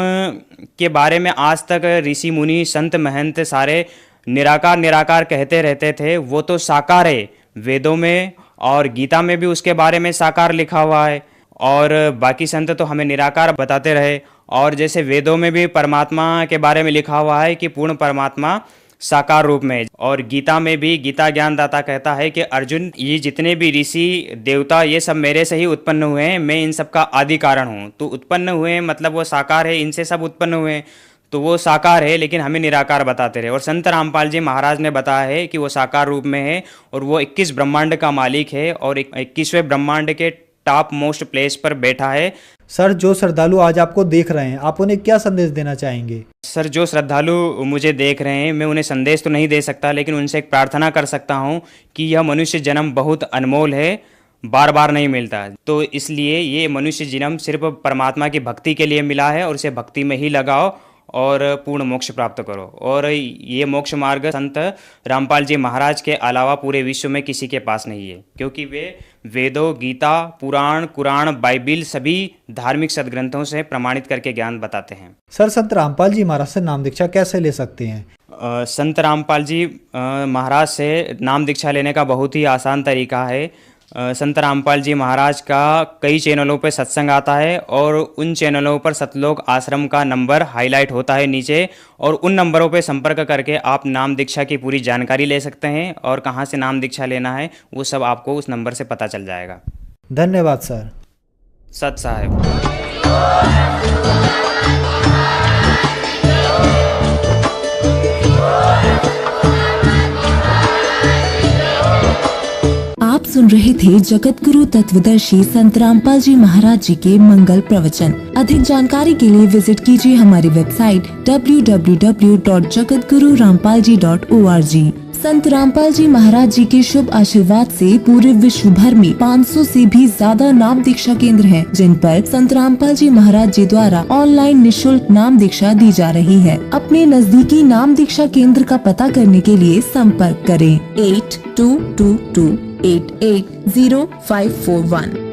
के बारे में आज तक ऋषि मुनि संत महंत सारे निराकार निराकार कहते रहते थे वो तो साकार है, वेदों में और गीता में भी उसके बारे में साकार लिखा हुआ है, और बाकी संत तो हमें निराकार बताते रहे। और जैसे वेदों में भी परमात्मा के बारे में लिखा हुआ है कि पूर्ण परमात्मा साकार रूप में, और गीता में भी गीता ज्ञानदाता कहता है कि अर्जुन ये जितने भी ऋषि देवता ये सब मेरे से ही उत्पन्न हुए हैं, मैं इन सब का आदि कारण हूँ। तो उत्पन्न हुए मतलब वो साकार है, इनसे सब उत्पन्न हुए हैं, तो वो साकार है लेकिन हमें निराकार बताते रहे। और संत रामपाल जी महाराज ने बताया है कि वो साकार रूप में है और वो 21 ब्रह्मांड का मालिक है और 21वें ब्रह्मांड के टॉप मोस्ट प्लेस पर बैठा है। सर, जो श्रद्धालु आज आपको देख रहे हैं आप उन्हें क्या संदेश देना चाहेंगे? सर, जो श्रद्धालु मुझे देख रहे हैं मैं उन्हें संदेश तो नहीं दे सकता, लेकिन उनसे एक प्रार्थना कर सकता हूं कि यह मनुष्य जन्म बहुत अनमोल है, बार बार नहीं मिलता, तो इसलिए ये मनुष्य जन्म सिर्फ परमात्मा की भक्ति के लिए मिला है और इसे भक्ति में ही लगाओ और पूर्ण मोक्ष प्राप्त करो। और ये मोक्ष मार्ग संत रामपाल जी महाराज के अलावा पूरे विश्व में किसी के पास नहीं है, क्योंकि वे वेदों, गीता, पुराण, कुरान, बाइबिल सभी धार्मिक सदग्रंथों से प्रमाणित करके ज्ञान बताते हैं। सर, संत रामपाल जी महाराज से नाम दीक्षा कैसे ले सकते हैं? संत रामपाल जी महाराज से नाम दीक्षा लेने का बहुत ही आसान तरीका है। संत रामपाल जी महाराज का कई चैनलों पर सत्संग आता है और उन चैनलों पर सतलोक आश्रम का नंबर हाईलाइट होता है नीचे, और उन नंबरों पर संपर्क करके आप नाम दीक्षा की पूरी जानकारी ले सकते हैं और कहाँ से नाम दीक्षा लेना है वो सब आपको उस नंबर से पता चल जाएगा। धन्यवाद सर। सत साहेब। आप सुन रहे थे जगत गुरु तत्वदर्शी संत रामपाल जी महाराज जी के मंगल प्रवचन। अधिक जानकारी के लिए विजिट कीजिए हमारी वेबसाइट www.jagatgururampalji.org। संत रामपाल जी महाराज जी के शुभ आशीर्वाद से पूरे विश्व भर में 500 से भी ज्यादा नाम दीक्षा केंद्र हैं, जिन पर संत रामपाल जी महाराज जी द्वारा ऑनलाइन निशुल्क नाम दीक्षा दी जा रही है। अपने नजदीकी नाम दीक्षा केंद्र का पता करने के लिए संपर्क करें 8222880541।